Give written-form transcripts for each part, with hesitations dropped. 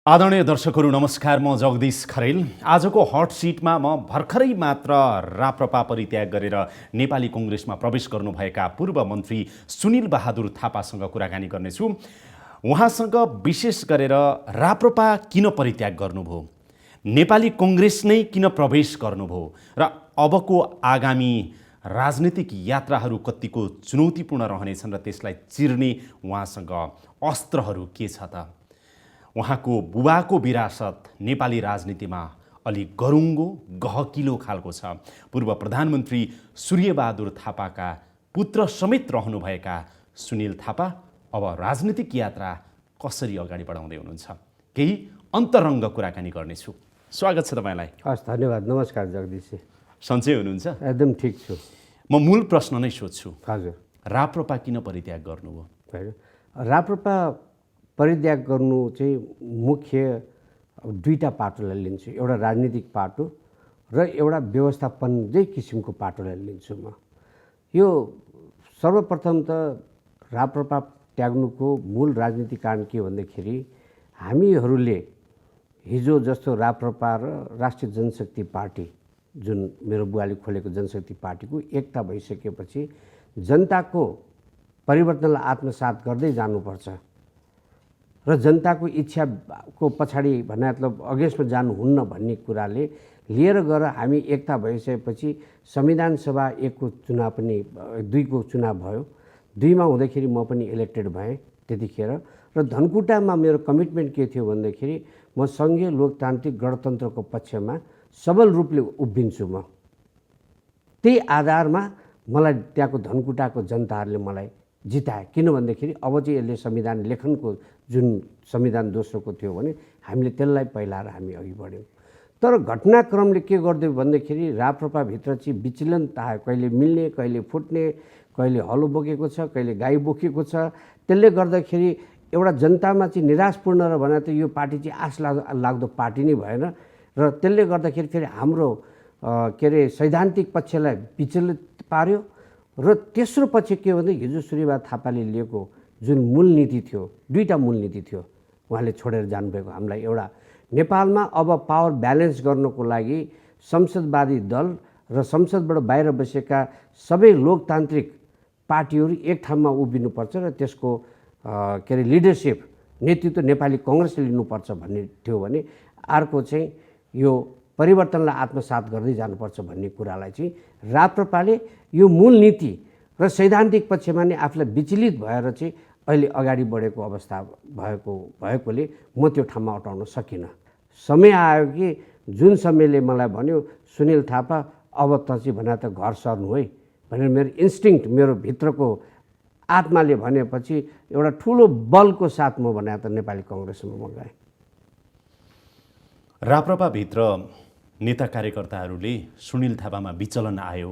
आदरणीय दर्शकहरू नमस्कार। म जगदीश खरेल। आजको हट सिटमा म भर्खरै मात्र राप्रपा परित्याग गरेर नेपाली कङ्ग्रेसमा प्रवेश गर्नुभएका पूर्व मन्त्री सुनिल बहादुर थापासँग कुराकानी गर्नेछु। उहाँसँग विशेष गरेर राप्रपा किन परित्याग गर्नुभयो, नेपाली कङ्ग्रेस नै किन प्रवेश गर्नुभयो र अबको आगामी राजनीतिक यात्राहरू कतिको चुनौतीपूर्ण रहनेछन् र त्यसलाई चिर्ने उहाँसँग अस्त्रहरू के छ त। उहाँको बुबाको विरासत नेपाली राजनीतिमा अलि गरुङ्गो गहकिलो खालको छ। पूर्व प्रधानमन्त्री सूर्यबहादुर थापाका पुत्र समेत रहनुभएका सुनिल थापा अब राजनीतिक यात्रा कसरी अगाडि बढाउँदै हुनुहुन्छ, केही अन्तरङ्ग कुराकानी गर्नेछु। स्वागत छ तपाईँलाई। हस्, धन्यवाद। नमस्कार जगदीश। सन्चै हुनुहुन्छ? एकदम ठिक छु। म मूल प्रश्न नै सोध्छु। हजुर, राप्रपा किन परित्याग गर्नुभयो? राप्रपा परित्याग गर्नु चाहिँ मुख्य दुईवटा पाटोलाई लिन्छु। एउटा राजनीतिक पाटो र एउटा व्यवस्थापनकै किसिमको पाटोलाई लिन्छु म। यो सर्वप्रथम त राप्रपा त्याग्नुको मूल राजनीतिक कारण के भन्दाखेरि हामीहरूले हिजो जस्तो राप्रपा र राष्ट्रिय जनशक्ति पार्टी, जुन मेरो बुवाले खोलेको जनशक्ति पार्टीको एकता भइसकेपछि जनताको परिवर्तनलाई आत्मसात गर्दै जानुपर्छ र जनताको इच्छाको पछाडि भने मतलब अगेन्स्टमा जानुहुन्न भन्ने कुराले लिएर गएर हामी एकता भइसकेपछि संविधान सभा 1 को चुनाव पनि 2 को चुनाव भयो। 2 मा हुँदाखेरि म पनि इलेक्टेड भएँ त्यतिखेर। र धनकुटामा मेरो कमिटमेन्ट के थियो भन्दाखेरि म सङ्घीय लोकतान्त्रिक गणतन्त्रको पक्षमा सबल रूपले उभिन्छु म। त्यही आधारमा मलाई त्यहाँको धनकुटाको जनताहरूले मलाई जिताए। किन भन्दाखेरि अब चाहिँ यसले संविधान लेखनको जुन संविधान दोस्रोको थियो भने हामीले त्यसलाई पहिलाएर हामी अघि बढ्यौँ। तर घटनाक्रमले के गरिदियो भन्दाखेरि राप्रपाभित्र चाहिँ विचलन आयो। कहिले मिल्ने, कहिले फुट्ने, कहिले हलो बोकेको छ, कहिले गाई बोकेको छ। त्यसले गर्दाखेरि एउटा जनतामा चाहिँ निराशपूर्ण र भने त यो पार्टी चाहिँ आश लाग्दो पार्टी नै भएन र त्यसले गर्दाखेरि फेरि हाम्रो के अरे सैद्धान्तिक पक्षलाई विचलित पार्यो। र तेस्रो पक्ष के भन्दा हिजो सूर्यबहादुर थापाले लिएको जुन मूलनीति थियो, दुईवटा मूलनीति थियो उहाँले छोडेर जानुभएको हामीलाई। एउटा नेपालमा अब पावर ब्यालेन्स गर्नको लागि संसदवादी दल र संसदबाट बाहिर बसेका सबै लोकतान्त्रिक पार्टीहरू एक ठाउँमा उभिनुपर्छ र त्यसको के अरे लिडरसिप, नेतृत्व नेपाली कङ्ग्रेसले लिनुपर्छ भन्ने थियो भने अर्को चाहिँ यो परिवर्तनलाई आत्मसात गर्दै जानुपर्छ भन्ने कुरालाई चाहिँ राप्रपाले यो मूल नीति र सैद्धान्तिक पक्षमा नै आफूलाई विचलित भएर चाहिँ अहिले अगाडि बढेको अवस्था भएकोले म त्यो ठाउँमा अटाउन सकिनँ। समय आयो कि जुन समयले मलाई भन्यो सुनिल थापा अब त चाहिँ भने त घर सर्नु है भनेर मेरो इन्स्टिङ्क्ट, मेरो भित्रको आत्माले भनेपछि एउटा ठुलो बलको साथ म भने त नेपाली कङ्ग्रेसमा म गएँ। राप्रपाभित्र नेता कार्यकर्ताहरूले सुनिल थापामा विचलन आयो,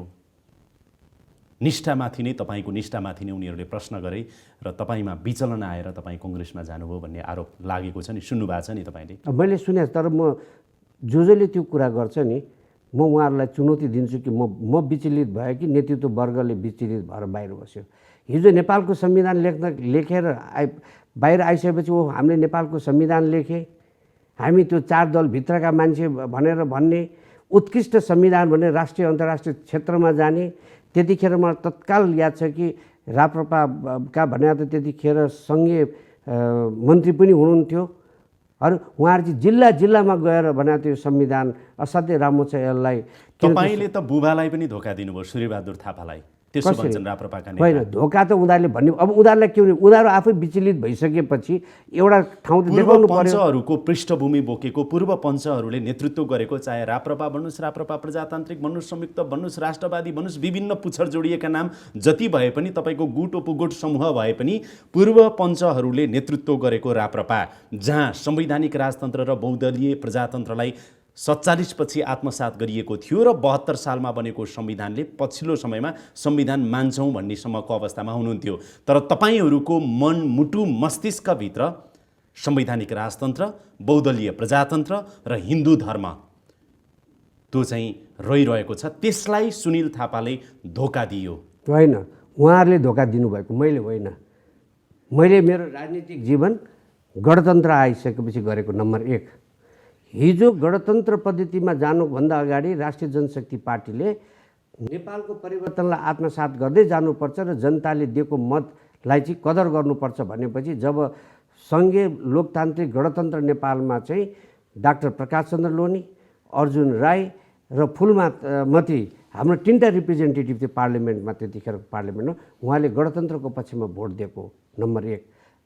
निष्ठामाथि नै, तपाईँको निष्ठामाथि नै उनीहरूले प्रश्न गरे र तपाईँमा विचलन आएर तपाईँ कङ्ग्रेसमा जानुभयो भन्ने आरोप लागेको छ नि, सुन्नुभएको छ नि तपाईँले? मैले सुने, तर म जसले त्यो कुरा गर्छ नि म उहाँहरूलाई चुनौती दिन्छु कि म विचलित भयो कि नेतृत्व वर्गले विचलित भएर बाहिर बस्यो। हिजो नेपालको संविधान लेखेर बाहिर आइसकेपछि ओ हामीले नेपालको संविधान लेखे, हामी त्यो 4 दलभित्रका मान्छे भनेर भन्ने, उत्कृष्ट संविधान भनेर राष्ट्रिय अन्तर्राष्ट्रिय क्षेत्रमा जाने। त्यतिखेर मलाई तत्काल याद छ कि राप्रपाका भने त त्यतिखेर सङ्घीय मन्त्री पनि हुनुहुन्थ्यो। उहाँहरू चाहिँ जिल्ला जिल्लामा गएर भने त्यो संविधान असाध्यै राम्रो छ यसलाई। तपाईँले त बुबालाई पनि धोका दिनुभयो, सूर्यबहादुर थापालाई। त्यसो भन्छन् राप्रपाका नेता। होइन, धोका त उनीहरूले भन्ने, अब उनीहरूलाई के भने उनीहरू आफै विचलित भइसकेपछि एउटा ठाउँ त देखाउनु पर्यो। पञ्चहरूको पृष्ठभूमि बोकेको, पूर्व पञ्चहरूले नेतृत्व गरेको, चाहे राप्रपा भन्नुहोस्, राप्रपा प्रजातान्त्रिक भन्नुहोस्, संयुक्त भन्नुहोस्, राष्ट्रवादी भन्नुहोस्, विभिन्न पुच्छर जोडिएका नाम जति भए पनि, तपाईँको गुट उपगुट समूह भए पनि पूर्व पञ्चहरूले नेतृत्व गरेको राप्रपा, जहाँ संवैधानिक राजतन्त्र र बहुदलीय प्रजातन्त्रलाई 47 पछि आत्मसात गरिएको थियो र 72 सालमा बनेको संविधानले पछिल्लो समयमा संविधान मान्छौँ भन्नेसम्मको अवस्थामा हुनुहुन्थ्यो। तर तपाईँहरूको मन, मुटु, मस्तिष्कभित्र संवैधानिक राजतन्त्र, बहुदलीय प्रजातन्त्र र हिन्दू धर्म त्यो चाहिँ रहिरहेको छ। त्यसलाई सुनिल थापाले धोका दियो। होइन, उहाँहरूले धोका दिनुभएको, मैले होइन। मैले मेरो राजनीतिक जीवन गणतन्त्र आइसकेपछि गरेको नम्बर 1। हिजो गणतन्त्र पद्धतिमा जानुभन्दा अगाडि राष्ट्रिय जनशक्ति पार्टीले नेपालको परिवर्तनलाई आत्मसात गर्दै जानुपर्छ र जनताले दिएको मतलाई चाहिँ कदर गर्नुपर्छ भनेपछि जब सङ्घीय लोकतान्त्रिक गणतन्त्र नेपालमा चाहिँ डाक्टर प्रकाश चन्द्र लोनी, अर्जुन राई र फुलमती हाम्रो 3टा रिप्रेजेन्टेटिभ थियो पार्लिमेन्टमा, त्यतिखेरको पार्लिमेन्टमा। उहाँले गणतन्त्रको पक्षमा भोट दिएको नम्बर 1।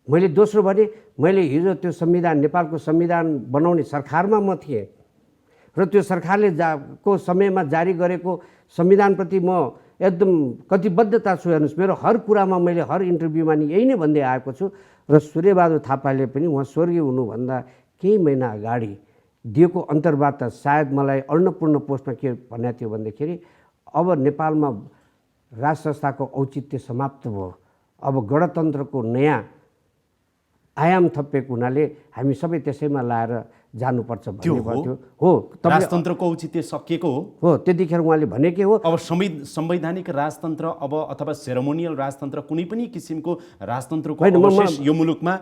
मैले दोस्रो भने मैले हिजो त्यो संविधान, नेपालको संविधान बनाउने सरकारमा म थिएँ र त्यो सरकारले को समयमा जारी गरेको संविधानप्रति म एकदम कटिबद्धता छु। हेर्नुहोस्, मेरो हर कुरामा मैले हर इन्टरभ्यूमा नि यही नै भन्दै आएको छु र सूर्यबहादुर थापाले पनि उहाँ स्वर्गीय हुनुभन्दा केही महिना अगाडि दिएको अन्तर्वार्ता सायद मलाई अन्नपूर्ण पोस्टमा के भनेको थियो भन्दाखेरि अब नेपालमा राज संस्थाको औचित्य समाप्त भयो, अब गणतन्त्रको नयाँ आयाम थपिएको हुनाले हामी सबै त्यसैमा लाएर जानुपर्छ भन्ने थियो। हो, राजतन्त्रको औचित्य सकिएको हो। त्यतिखेर उहाँले भनेकै हो। अब संवैधानिक राजतन्त्र अब अथवा सेरेमोनियल राजतन्त्र कुनै पनि किसिमको राजतन्त्रको अवशेष यो मुलुकमा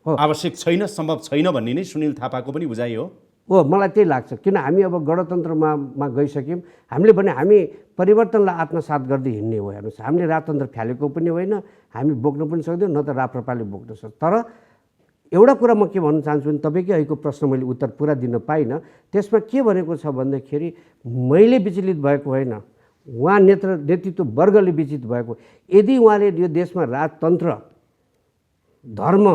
आवश्यक छैन, सम्भव छैन भन्ने नै सुनिल थापाको पनि बुझाइ हो। मलाई त्यही लाग्छ, किन हामी अब गणतन्त्रमा गइसक्यौँ। हामीले भने हामी परिवर्तनलाई आत्मसात गर्दै हिँड्ने हो। हेर्नुहोस्, हामीले राजतन्त्र फ्यालेको पनि होइन, हामी बोक्न पनि सक्दैनौँ, न त राप्रपाले बोक्न सक्छ। तर एउटा कुरा म के भन्न चाहन्छु भने तपाईँकै अहिलेको प्रश्न मैले उत्तर पुरा दिन पाइनँ। त्यसमा के भनेको छ भन्दाखेरि मैले विचलित भएको होइन, उहाँ नेतृत्व वर्गले विचलित भएको। यदि उहाँले यो देशमा राजतन्त्र, धर्म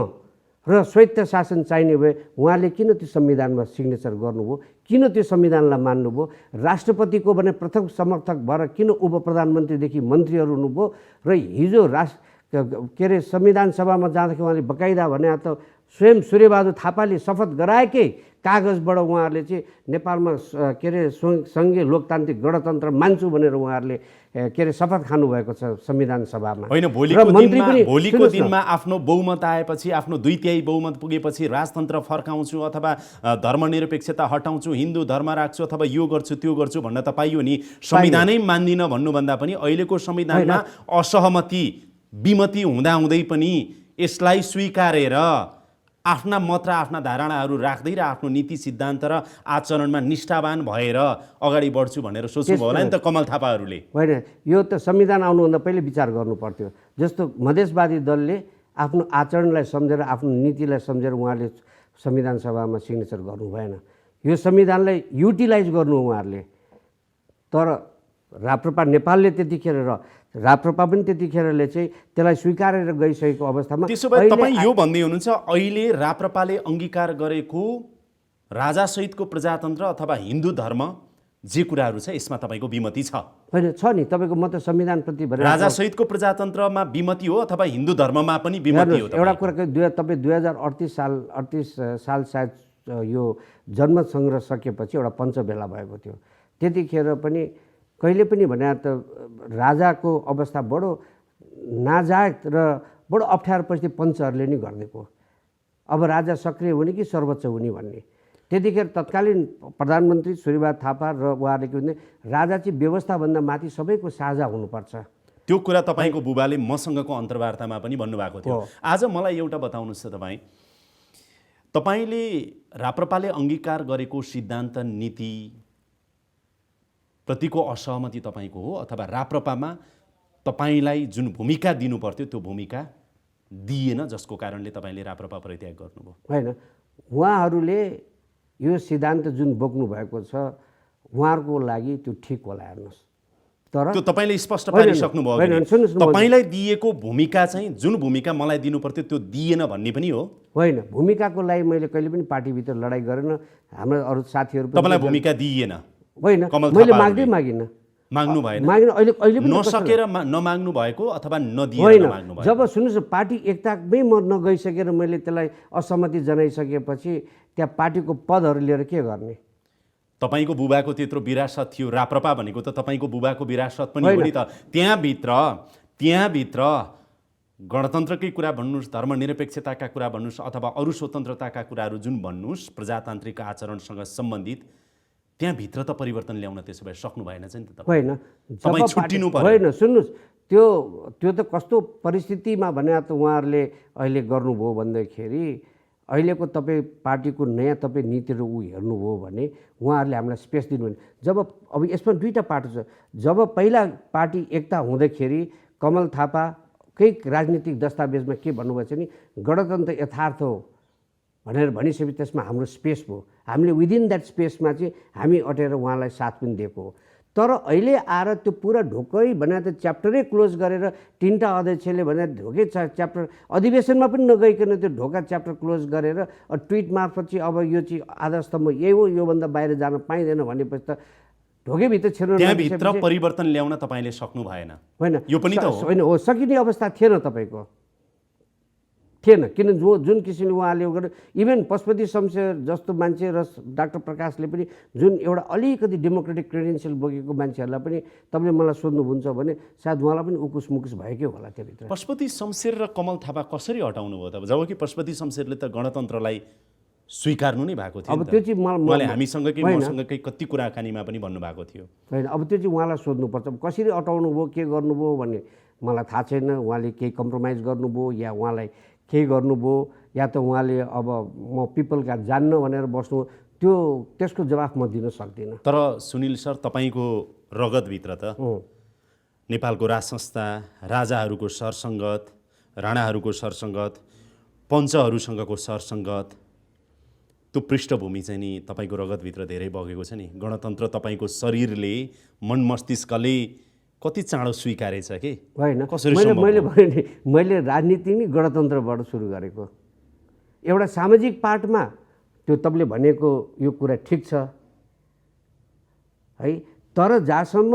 र स्वायत्त शासन चाहिने भए उहाँले किन त्यो संविधानमा सिग्नेचर गर्नुभयो, किन त्यो संविधानलाई मान्नुभयो, राष्ट्रपतिको भने प्रथम समर्थक भएर किन उप प्रधानमन्त्रीदेखि मन्त्रीहरू हुनुभयो र हिजो संविधान सभामा जाँदाखेरि उहाँले बकाइदा भने त स्वयं सूर्यबहादुर थापाले शपथ गराएकै कागजबाट उहाँहरूले चाहिँ नेपालमा सङ्घीय लोकतान्त्रिक गणतन्त्र मान्छु भनेर उहाँहरूले शपथ खानुभएको छ संविधान सभामा। होइन, भोलिको दिनमा आफ्नो बहुमत आएपछि, आफ्नो 2/3 बहुमत पुगेपछि राजतन्त्र फर्काउँछु अथवा धर्मनिरपेक्षता हटाउँछु, हिन्दू धर्म राख्छु अथवा यो गर्छु त्यो गर्छु भन्न त पाइयो नि। संविधानै मान्दिनँ भन्नुभन्दा पनि अहिलेको संविधानमा असहमति विमति हुँदाहुँदै पनि यसलाई स्वीकारेर आफ्ना मत र आफ्ना धारणाहरू राख्दै र आफ्नो नीति सिद्धान्त र आचरणमा निष्ठावान भएर अगाडि बढ्छु भनेर सोच्नुभयो होला नि त कमल थापाहरूले। होइन, यो त संविधान आउनुभन्दा पहिले विचार गर्नु पर्थ्यो। जस्तो मधेसवादी दलले आफ्नो आचरणलाई सम्झेर, आफ्नो नीतिलाई सम्झेर उहाँले संविधान सभामा सिग्नेचर गर्नु भएन। यो संविधानलाई युटिलाइज गर्नु उहाँहरूले। तर राप्रपा नेपालले त्यतिखेर र राप्रपा पनि त्यतिखेरले चाहिँ त्यसलाई स्वीकारेर गइसकेको अवस्थामा त्यसो भए तपाईँ यो भन्दै हुनुहुन्छ अहिले राप्रपाले अङ्गीकार गरेको राजासहितको प्रजातन्त्र अथवा हिन्दू धर्म जे कुराहरू छ यसमा तपाईँको विमति छ? होइन, छ नि। तपाईँको म त संविधानप्रति भनेर राजासहितको प्रजातन्त्रमा विमति हो अथवा हिन्दू धर्ममा पनि विमति हो? एउटा कुरा तपाईँ 2038 साल सायद यो जनमत सङ्ग्रह सकेपछि एउटा पञ्चबेला भएको थियो। त्यतिखेर पनि कहिले पनि भने त राजाको अवस्था बडो नाजायज र बडो अप्ठ्यारो परिस्थिति पञ्चहरूले नै गरिदिएको। अब राजा सक्रिय हुने कि सर्वोच्च हुने भन्ने। त्यतिखेर तत्कालीन प्रधानमन्त्री सूर्यबहादुर थापा र उहाँले के भन्ने राजा चाहिँ व्यवस्थाभन्दा माथि सबैको साझा हुनुपर्छ। त्यो कुरा तपाईँको बुबाले मसँगको अन्तर्वार्तामा पनि भन्नुभएको थियो। आज मलाई एउटा बताउनुहोस् त, तपाईँले राप्रपाले अङ्गीकार गरेको सिद्धान्त नीति प्रतिको असहमति तपाईँको हो अथवा राप्रपामा तपाईँलाई जुन भूमिका दिनु पर्थ्यो त्यो भूमिका दिएन जसको कारणले तपाईँले राप्रपा परित्याग गर्नुभयो? होइन, उहाँहरूले यो सिद्धान्त जुन बोक्नु भएको छ उहाँहरूको लागि त्यो ठिक होला। हेर्नुहोस्, तर त्यो तपाईँले स्पष्ट पारिसक्नुभयो। तपाईँलाई दिएको भूमिका चाहिँ जुन भूमिका मलाई दिनु पर्थ्यो त्यो दिएन भन्ने पनि हो? होइन, भूमिकाको लागि मैले कहिले पनि पार्टीभित्र लडाइँ गरेन। हाम्रो अरू साथीहरू तपाईँलाई भूमिका दिइएन? होइन, मैले मागिनँ। माग्नु भएन? अहिले पनि नसकेर नमाग्नु भएको अथवा नदिएर नमाग्नु भएको? जब सुन्नुहोस्, पार्टी एकतामै म नगइसकेर मैले त्यसलाई असहमति जनाइसकेपछि त्यहाँ पार्टीको पदहरू लिएर के गर्ने? तपाईँको बुबाको त्यत्रो विरासत थियो, राप्रपा भनेको त तपाईँको बुबाको विरासत पनि हो नि त। त्यहाँभित्र गणतन्त्रकै कुरा भन्नुहोस्, धर्मनिरपेक्षताका कुरा भन्नुहोस् अथवा अरू स्वतन्त्रताका कुराहरू जुन भन्नुहोस्, प्रजातान्त्रिक आचरणसँग सम्बन्धित, त्यहाँभित्र त परिवर्तन ल्याउन त्यसो भए सक्नु भएन चाहिँ त? होइन, तपाईँ छुट्टिनु पर्यो। होइन, सुन्नुहोस्, त्यो त कस्तो परिस्थितिमा भने त उहाँहरूले अहिले गर्नुभयो भन्दाखेरि अहिलेको तपाईँ पार्टीको नयाँ तपाईँ नीति र ऊ हेर्नुभयो भने उहाँहरूले हामीलाई स्पेस दिनुभयो जब अब यसमा दुईवटा पार्टी छ। जब पहिला पार्टी एकता हुँदाखेरि कमल थापाकै राजनीतिक दस्तावेजमा के भन्नुभएको छ नि गणतन्त्र यथार्थ हो भनेर भनिसकेपछि त्यसमा हाम्रो स्पेस भयो। हामीले विदिन द्याट स्पेसमा चाहिँ हामी अटेर उहाँलाई साथ पनि दिएको हो। तर अहिले आएर त्यो पुरा ढोकै भने त च्याप्टरै क्लोज गरेर तिनवटा अध्यक्षले भने ढोकै च्याप्टर अधिवेशनमा पनि नगइकन त्यो ढोका च्याप्टर क्लोज गरेर ट्विट मार्फत चाहिँ अब यो चाहिँ आधा स्तम्भ यही हो योभन्दा बाहिर जान पाइँदैन भनेपछि त ढोकैभित्र छिर्नु त्यहाँभित्र परिवर्तन ल्याउन तपाईँले सक्नु भएन होइन यो पनि त होइन हो सकिने अवस्था थिएन तपाईँको थिएन किन जुन किसिमले उहाँले गर्नु इभन पशुपति शमशेर जस्तो मान्छे र डाक्टर प्रकाशले पनि जुन एउटा अलिकति डेमोक्रेटिक क्रेडेन्सियल बोकेको मान्छेहरूलाई पनि तपाईँले मलाई सोध्नुहुन्छ भने सायद उहाँलाई पनि उकुस मुकुस भएकै होला त्यहाँभित्र। पशुपति शमशेर र कमल थापा कसरी हटाउनु भयो त जबकि पशुपति शमशेरले त गणतन्त्रलाई स्वीकार्नु नै भएको थियो अब त्यो चाहिँ उहाँले हामीसँगकै मसँगकै कति कुराकानीमा पनि भन्नुभएको थियो। होइन अब त्यो चाहिँ उहाँलाई सोध्नुपर्छ कसरी हटाउनु भयो के गर्नुभयो भन्ने मलाई थाहा छैन। उहाँले केही कम्प्रोमाइज गर्नुभयो या उहाँलाई केही गर्नुभयो या त उहाँले अब म पिपलका जान्न भनेर बस्नु त्यो त्यसको जवाफ म दिन सक्दिनँ। तर सुनिल सर तपाईँको रगतभित्र त नेपालको राज संस्था राजाहरूको सरसङ्गत राणाहरूको सरसङ्गत पञ्चहरूसँगको सरसङ्गत त्यो पृष्ठभूमि चाहिँ नि तपाईँको रगतभित्र धेरै बगेको छ नि। गणतन्त्र तपाईँको शरीरले मन मस्तिष्कले कति चाँडो स्वीकारेछ कि होइन कसरी मैले भने नि मैले राजनीति नै गणतन्त्रबाट सुरु गरेको एउटा सामाजिक पार्टमा त्यो तपाईँले भनेको यो कुरा ठिक छ है। तर जहाँसम्म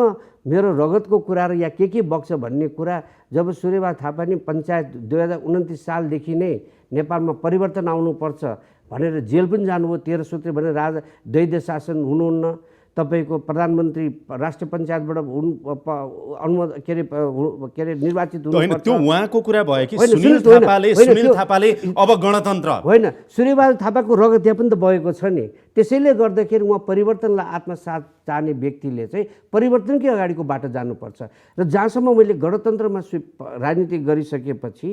मेरो रगतको कुरा र या के बग्छ भन्ने कुरा जब सूर्यबहादुर थापा नि पञ्चायत 2029 सालदेखि नै नेपालमा परिवर्तन आउनुपर्छ भनेर जेल पनि जानुभयो 13 सूत्री भनेर राजा दैध्य शासन हुनुहुन्न तपाईको प्रधानमन्त्री राष्ट्रिय पञ्चायतबाट अनुमोदन के अरे निर्वाचित हुनुपर्छ। त्यो उहाँको कुरा भयो कि सुनिल थापाले अब गणतन्त्र होइन सूर्यबहादुर थापाको रगत त्यहाँ पनि त बगेको छ नि। त्यसैले गर्दाखेरि उहाँ परिवर्तनलाई आत्मसात चाहने व्यक्तिले चाहिँ परिवर्तनकै अगाडिको बाटो जानुपर्छ र जहाँसम्म मैले गणतन्त्रमा राजनीति गरिसकेपछि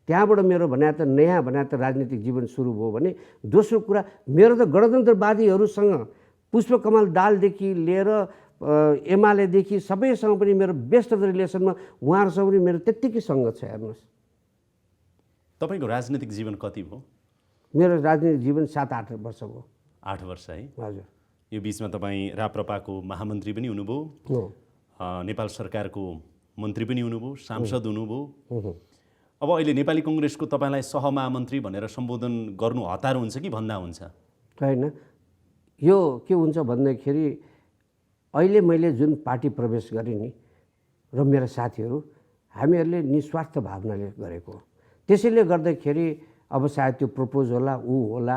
त्यहाँबाट मेरो भने त नयाँ भने त राजनीतिक जीवन सुरु भयो भने दोस्रो कुरा मेरो त गणतन्त्रवादीहरूसँग पुष्पकमल दाहालदेखि लिएर एमालेदेखि सबैसँग पनि मेरो बेस्ट अफ द रिलेसनमा उहाँहरूसँग पनि मेरो त्यत्तिकै सङ्गत छ। हेर्नुहोस् तपाईँको राजनीतिक जीवन कति भयो? मेरो राजनीतिक जीवन 7-8 वर्ष भयो। 8 वर्ष है? हजुर। यो बिचमा तपाईँ राप्रपाको महामन्त्री पनि हुनुभयो, नेपाल सरकारको मन्त्री पनि हुनुभयो, सांसद हुनुभयो। अब अहिले नेपाली कङ्ग्रेसको तपाईँलाई सहमहामन्त्री भनेर सम्बोधन गर्नु हतार हुन्छ कि भन्दा हुन्छ? होइन यो के हुन्छ भन्दाखेरि अहिले मैले जुन पार्टी प्रवेश गरेँ नि र मेरा साथीहरू हामीहरूले निस्वार्थ भावनाले गरेको त्यसैले गर्दाखेरि अब सायद त्यो प्रपोज होला ऊ होला।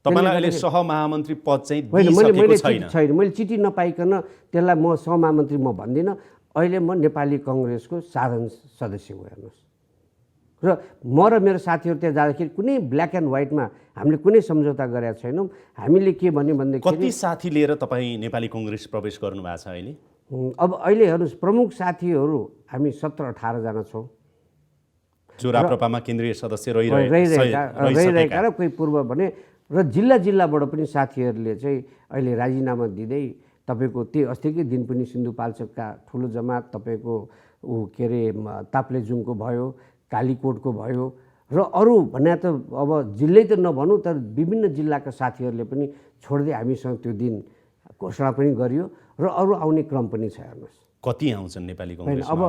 तपाईँलाई अहिले सहमहामन्त्री पद चाहिँ छैन। मैले चिठी नपाइकन त्यसलाई म सहमहामन्त्री म भन्दिनँ। अहिले म नेपाली कङ्ग्रेसको साधारण सदस्य हो। हेर्नुहोस् र म र मेरो साथीहरू त्यहाँ जाँदाखेरि कुनै ब्ल्याक एन्ड व्हाइटमा हामीले कुनै सम्झौता गरेका छैनौँ। हामीले के भन्यो भनेदेखि कति साथी लिएर तपाईँ नेपाली कङ्ग्रेस प्रवेश गर्नु भएको छ अहिले? अब अहिले हेर्नुहोस् प्रमुख साथीहरू हामी 17-18 जना छौँ जो राप्रपामा केन्द्रीय सदस्य रहिरहेका र कोही पूर्व भने र जिल्लाबाट पनि साथीहरूले चाहिँ अहिले राजीनामा दिँदै तपाईँको त्यही अस्तिकै दिन पनि सिन्धुपाल्चोकका ठुलो जमात तपाईँको ऊ के अरे ताप्लेजुङको भयो, कालीकोटको भयो र अरू भने त अब जिल्लै त नभनौँ तर विभिन्न जिल्लाका साथीहरूले पनि छोड्दै हामीसँग त्यो दिन घोषणा पनि गरियो र अरू आउने क्रम पनि छ। हेर्नुहोस् कति आउँछन् नेपाली कङ्ग्रेसमा? अब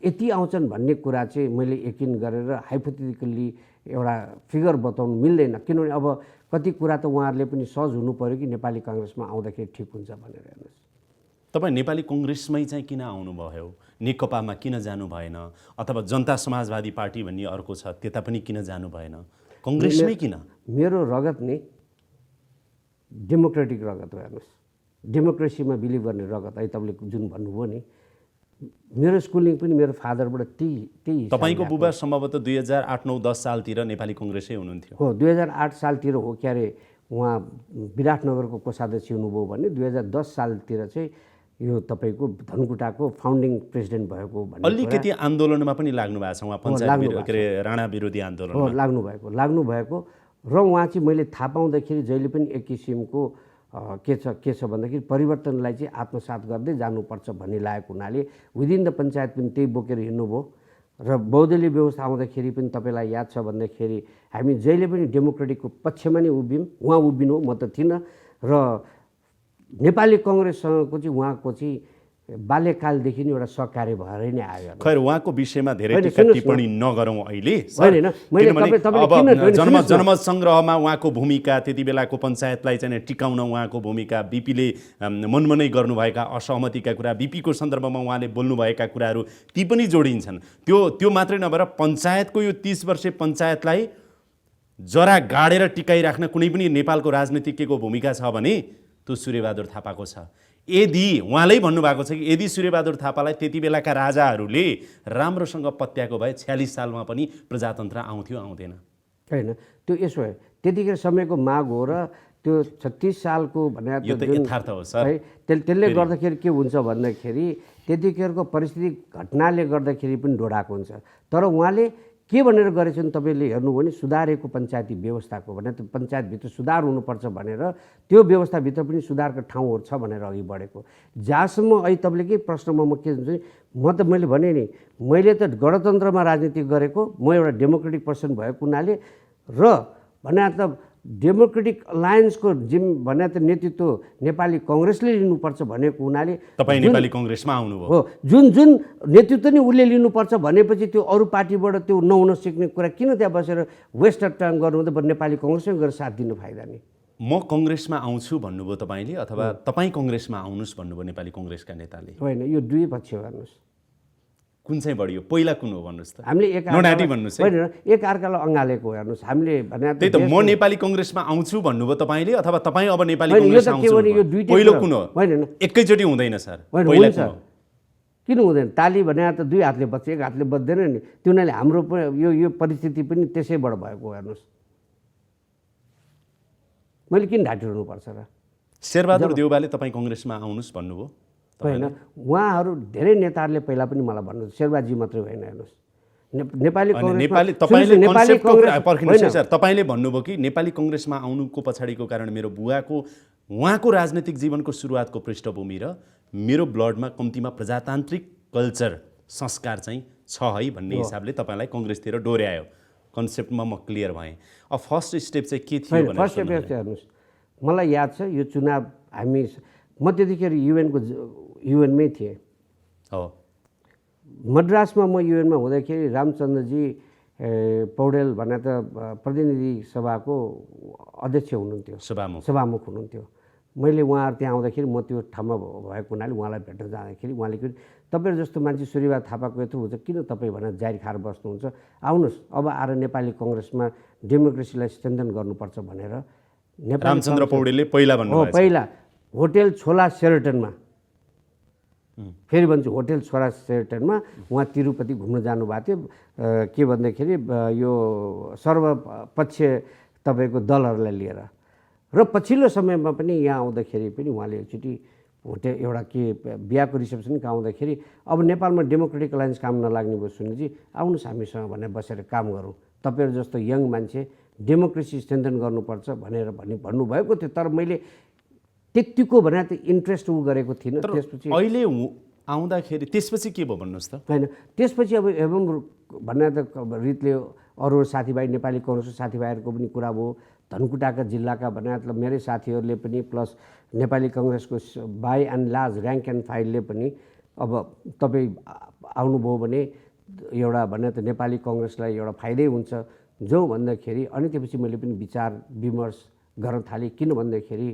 यति आउँछन् भन्ने कुरा चाहिँ मैले यकिन गरेर हाइपोथेटिकल्ली एउटा फिगर बताउनु मिल्दैन किनभने अब कति कुरा त उहाँहरूले पनि सहज हुनु पर्यो कि नेपाली कङ्ग्रेसमा आउँदाखेरि ठिक हुन्छ भनेर। हेर्नुहोस् तपाईँ नेपाली कङ्ग्रेसमै चाहिँ किन आउनुभयो? नेकपामा किन जानु भएन? अथवा जनता समाजवादी पार्टी भन्ने अर्को छ त्यता पनि किन जानु भएन? कङ्ग्रेसमै किन? मेरो रगत नै डेमोक्रेटिक रगत हो। हेर्नुहोस् डेमोक्रेसीमा बिलिभ गर्ने रगत है तपाईँले जुन भन्नुभयो नि मेरो स्कुलिङ पनि मेरो फादरबाट त्यही तपाईँको बुबा सम्भवतः 2008-9-10 सालतिर नेपाली कङ्ग्रेसै हुनुहुन्थ्यो। हो 2008 सालतिर हो के अरे उहाँ विराटनगरको कोषाध्यक्ष हुनुभयो भने 2010 सालतिर चाहिँ यो तपाईँको धनकुटाको फाउन्डिङ प्रेसिडेन्ट भएको भन्ने अलिकति आन्दोलनमा पनि लाग्नु भएको छ उहाँ पञ्चायत के अरे राणा विरोधी आन्दोलन लाग्नु भएको र उहाँ चाहिँ मैले थाहा पाउँदाखेरि जहिले पनि एक किसिमको के छ भन्दाखेरि परिवर्तनलाई चाहिँ आत्मसात गर्दै जानुपर्छ भन्ने लागेको हुनाले विदिन द पञ्चायत पनि त्यही बोकेर हिँड्नुभयो र बहुदलीय व्यवस्था आउँदाखेरि पनि तपाईँलाई याद छ भन्दाखेरि हामी जहिले पनि डेमोक्रेटिकको पक्षमा नै उभियौँ। उहाँ उभिनु म त थिइनँ र नेपाली कङ्ग्रेससँगको चाहिँ उहाँको चाहिँ बाल्यकालदेखि नै एउटा सहकार्य भएरै नै आयो। खैर उहाँको विषयमा धेरै होइन, टिका सुन्नुहोस् न। टिप्पणी नगरौँ अहिले होइन, मैले किनभने तपाईँले अब किन होइन, जनमत सुन्नुहोस् न। जनमत सङ्ग्रहमा उहाँको भूमिका, त्यति बेलाको पञ्चायतलाई चाहिँ टिकाउन उहाँको भूमिका, बीपीले मनमनै गर्नुभएका असहमतिका कुरा, बीपीको सन्दर्भमा उहाँले बोल्नुभएका कुराहरू ती पनि जोडिन्छन्। त्यो मात्रै नभएर पञ्चायतको यो 30 वर्षे पञ्चायतलाई जरा गाडेर टिकाइराख्न कुनै पनि नेपालको राजनीतिज्ञको भूमिका छ भने त्यो सूर्यबहादुर थापाको छ। यदि उहाँले भन्नुभएको छ कि यदि सूर्यबहादुर थापालाई त्यति बेलाका राजाहरूले राम्रोसँग पत्याएको भए 46 सालमा पनि प्रजातन्त्र आउँथ्यो, आउँदैन? होइन, त्यो यसो है, त्यतिखेर समयको माग हो र त्यो 36 सालको भने यो त यथार्थ हो सर। है त्यसले गर्दाखेरि के हुन्छ भन्दाखेरि त्यतिखेरको परिस्थिति घटनाले गर्दाखेरि पनि ढोडाएको हुन्छ। तर उहाँले के भनेर गरेछन् तपाईँले हेर्नु भने सुधारेको पञ्चायती व्यवस्थाको भने त पञ्चायतभित्र सुधार हुनुपर्छ भनेर त्यो व्यवस्थाभित्र पनि सुधारको ठाउँहरू छ भनेर अघि बढेको। जहाँसम्म अहिले तपाईँले के प्रश्नमा म के हुन्छ मैले भने नि मैले त गणतन्त्रमा राजनीति गरेको, म एउटा डेमोक्रेटिक पर्सन भएको हुनाले र भने त डेमोक्रेटिक अलायन्सको भने त नेतृत्व नेपाली कङ्ग्रेसले लिनुपर्छ भनेको हुनाले तपाईँ नेपाली कङ्ग्रेसमा आउनुभयो हो। जुन नेतृत्व नै उसले लिनुपर्छ भनेपछि त्यो अरू पार्टीबाट त्यो नहुन सिक्ने कुरा किन त्यहाँ बसेर वेस्ट अफ टाइम गर्नु त नेपाली कङ्ग्रेसमै गएर साथ दिनु फाइदा नि। म कङ्ग्रेसमा आउँछु भन्नुभयो तपाईँले, अथवा तपाईँ कङ्ग्रेसमा आउनुहोस् भन्नुभयो नेपाली कङ्ग्रेसका नेताले? होइन, यो दुई पक्ष गर्नुहोस्, कुन चाहिँ बढियो? पहिला कुन हो भन्नुहोस् त? हामीले नोडाटी भन्नुहोस् है। होइन, एक अर्कालाई अँगालेको हेर्नुहोस् हामीले भने त्यही त म नेपाली कङ्ग्रेसमा आउँछु भन्नुभयो तपाईँले, अथवा तपाईँ अब नेपाली होइन, यो कङ्ग्रेस त के आउँछु भने यो भन्नुभयो? दुईटै पहिलो कुरा- कुन हो? होइन, एकैचोटि हुँदैन सर। होइन, पहिला हुन्छ। कुन हो? किन हुँदैन? ताली भने त दुई हातले बज्छ, एक हातले बज्दैन नि। त्यो हुनाले हाम्रो यो परिस्थिति पनि त्यसैबाट भएको हेर्नुहोस्। मैले किन ढाँटिरहनुपर्छ र? शेरबहादुर देउवाले तपाईँ कङ्ग्रेसमा आउनुहोस् भन्नुभयो? होइन, उहाँहरू धेरै नेताहरूले पहिला पनि मलाई भन्नुहुन्छ, शेरबहादुरजी मात्रै होइन हेर्नुहोस्, नेपाली नेपाली कङ्ग्रेसमा तपाईँले नेपाली कन्सेप्टको कुरा कङ्ग्रेस पर्खिनुहोस् है होइन, सर। तपाईँले भन्नुभयो कि नेपाली कङ्ग्रेसमा आउनुको पछाडिको कारण मेरो बुवाको उहाँको राजनीतिक जीवनको सुरुवातको पृष्ठभूमि र मेरो ब्लडमा कम्तीमा प्रजातान्त्रिक कल्चर संस्कार चाहिँ छ है भन्ने हिसाबले तपाईँलाई कङ्ग्रेसतिर डोर्यायो। कन्सेप्टमा म क्लियर भएँ। अब फर्स्ट स्टेप चाहिँ के थियो होइन, फर्स्ट स्टेप हेर्नुहोस्, मलाई याद छ यो चुनाव म त्यतिखेर युएनमै थिएँ। हो, मद्रासमा म युएनमा हुँदाखेरि रामचन्द्रजी पौडेल भने त प्रतिनिधि सभाको अध्यक्ष हुनुहुन्थ्यो, सभामुख हुनुहुन्थ्यो। मैले उहाँहरू त्यहाँ आउँदाखेरि म त्यो ठाउँमा भएको हुनाले उहाँलाई भेट्न जाँदाखेरि उहाँले कि तपाईँहरू जस्तो मान्छे सूर्यबहादुर थापाको यत्रो हुन्छ, किन तपाईँ भनेर जारी खाएर बस्नुहुन्छ, आउनुहोस् अब आएर नेपाली कङ्ग्रेसमा डेमोक्रेसीलाई स्ट्रेन्थन गर्नुपर्छ भनेर रामचन्द्र पौडेलले पहिला भन्नुभयो। पहिला होटेल छोला सेरेटनमा, फेरि भन्छु होटेल छोला सेरेटनमा उहाँ तिरुपति घुम्न जानुभएको थियो। के भन्दाखेरि यो सर्वपक्ष तपाईँको दलहरूलाई लिएर। र पछिल्लो समयमा पनि यहाँ आउँदाखेरि पनि उहाँले एकचोटि होटेल एउटा के बिहाको रिसेप्सनको आउँदाखेरि अब नेपालमा डेमोक्रेटिक अलायन्स काम नलाग्ने भयो सुनिजी, आउनुहोस् हामीसँग भनेर बसेर काम गरौँ, तपाईँहरू जस्तो यङ मान्छे डेमोक्रेसी स्ट्रेन्थन गर्नुपर्छ भनेर भन्नुभएको थियो। तर मैले त्यतिको भने त इन्ट्रेस्ट गरेको थिइनँ। त्यसपछि अहिले आउँदाखेरि त्यसपछि के भयो भन्नुहोस् त? होइन, त्यसपछि अब एवं भन्ने त रितले अरू साथीभाइ नेपाली कङ्ग्रेसको साथीभाइहरूको पनि कुरा भयो। धनकुटाका जिल्लाका भने मेरै साथीहरूले पनि प्लस नेपाली कङ्ग्रेसको by and large rank and फाइलले पनि अब तपाईँ आउनुभयो भने एउटा भने त नेपाली कङ्ग्रेसलाई एउटा फाइदै हुन्छ जो भन्दाखेरि। अनि त्यसपछि मैले पनि विचार विमर्श गर्न थालेँ। किन भन्दाखेरि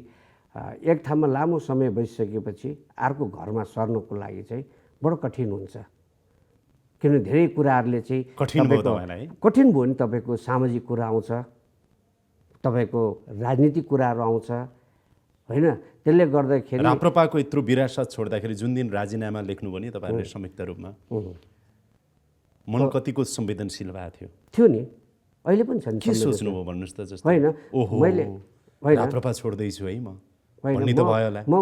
एक ठाउँमा लामो समय बसिसकेपछि अर्को घरमा सर्नको लागि चाहिँ बडो कठिन हुन्छ। किनभने धेरै कुराहरूले चाहिँ कठिन भयो नि। तपाईँको सामाजिक कुरा आउँछ, तपाईँको राजनीतिक कुराहरू आउँछ होइन। त्यसले गर्दाखेरि राप्रपाको यत्रो विरासत छोड्दाखेरि जुन दिन राजीनामा लेख्नुभयो नि तपाईँहरूले संयुक्त रूपमा, मन कतिको संवेदनशील भएको थियो नि? अहिले पनि छ नि। के सोच्नुभयो भन्नुहोस् त? जस्तो होइन, मैले राप्रपा छोड्दैछु है म भन्ने त भयो होला। म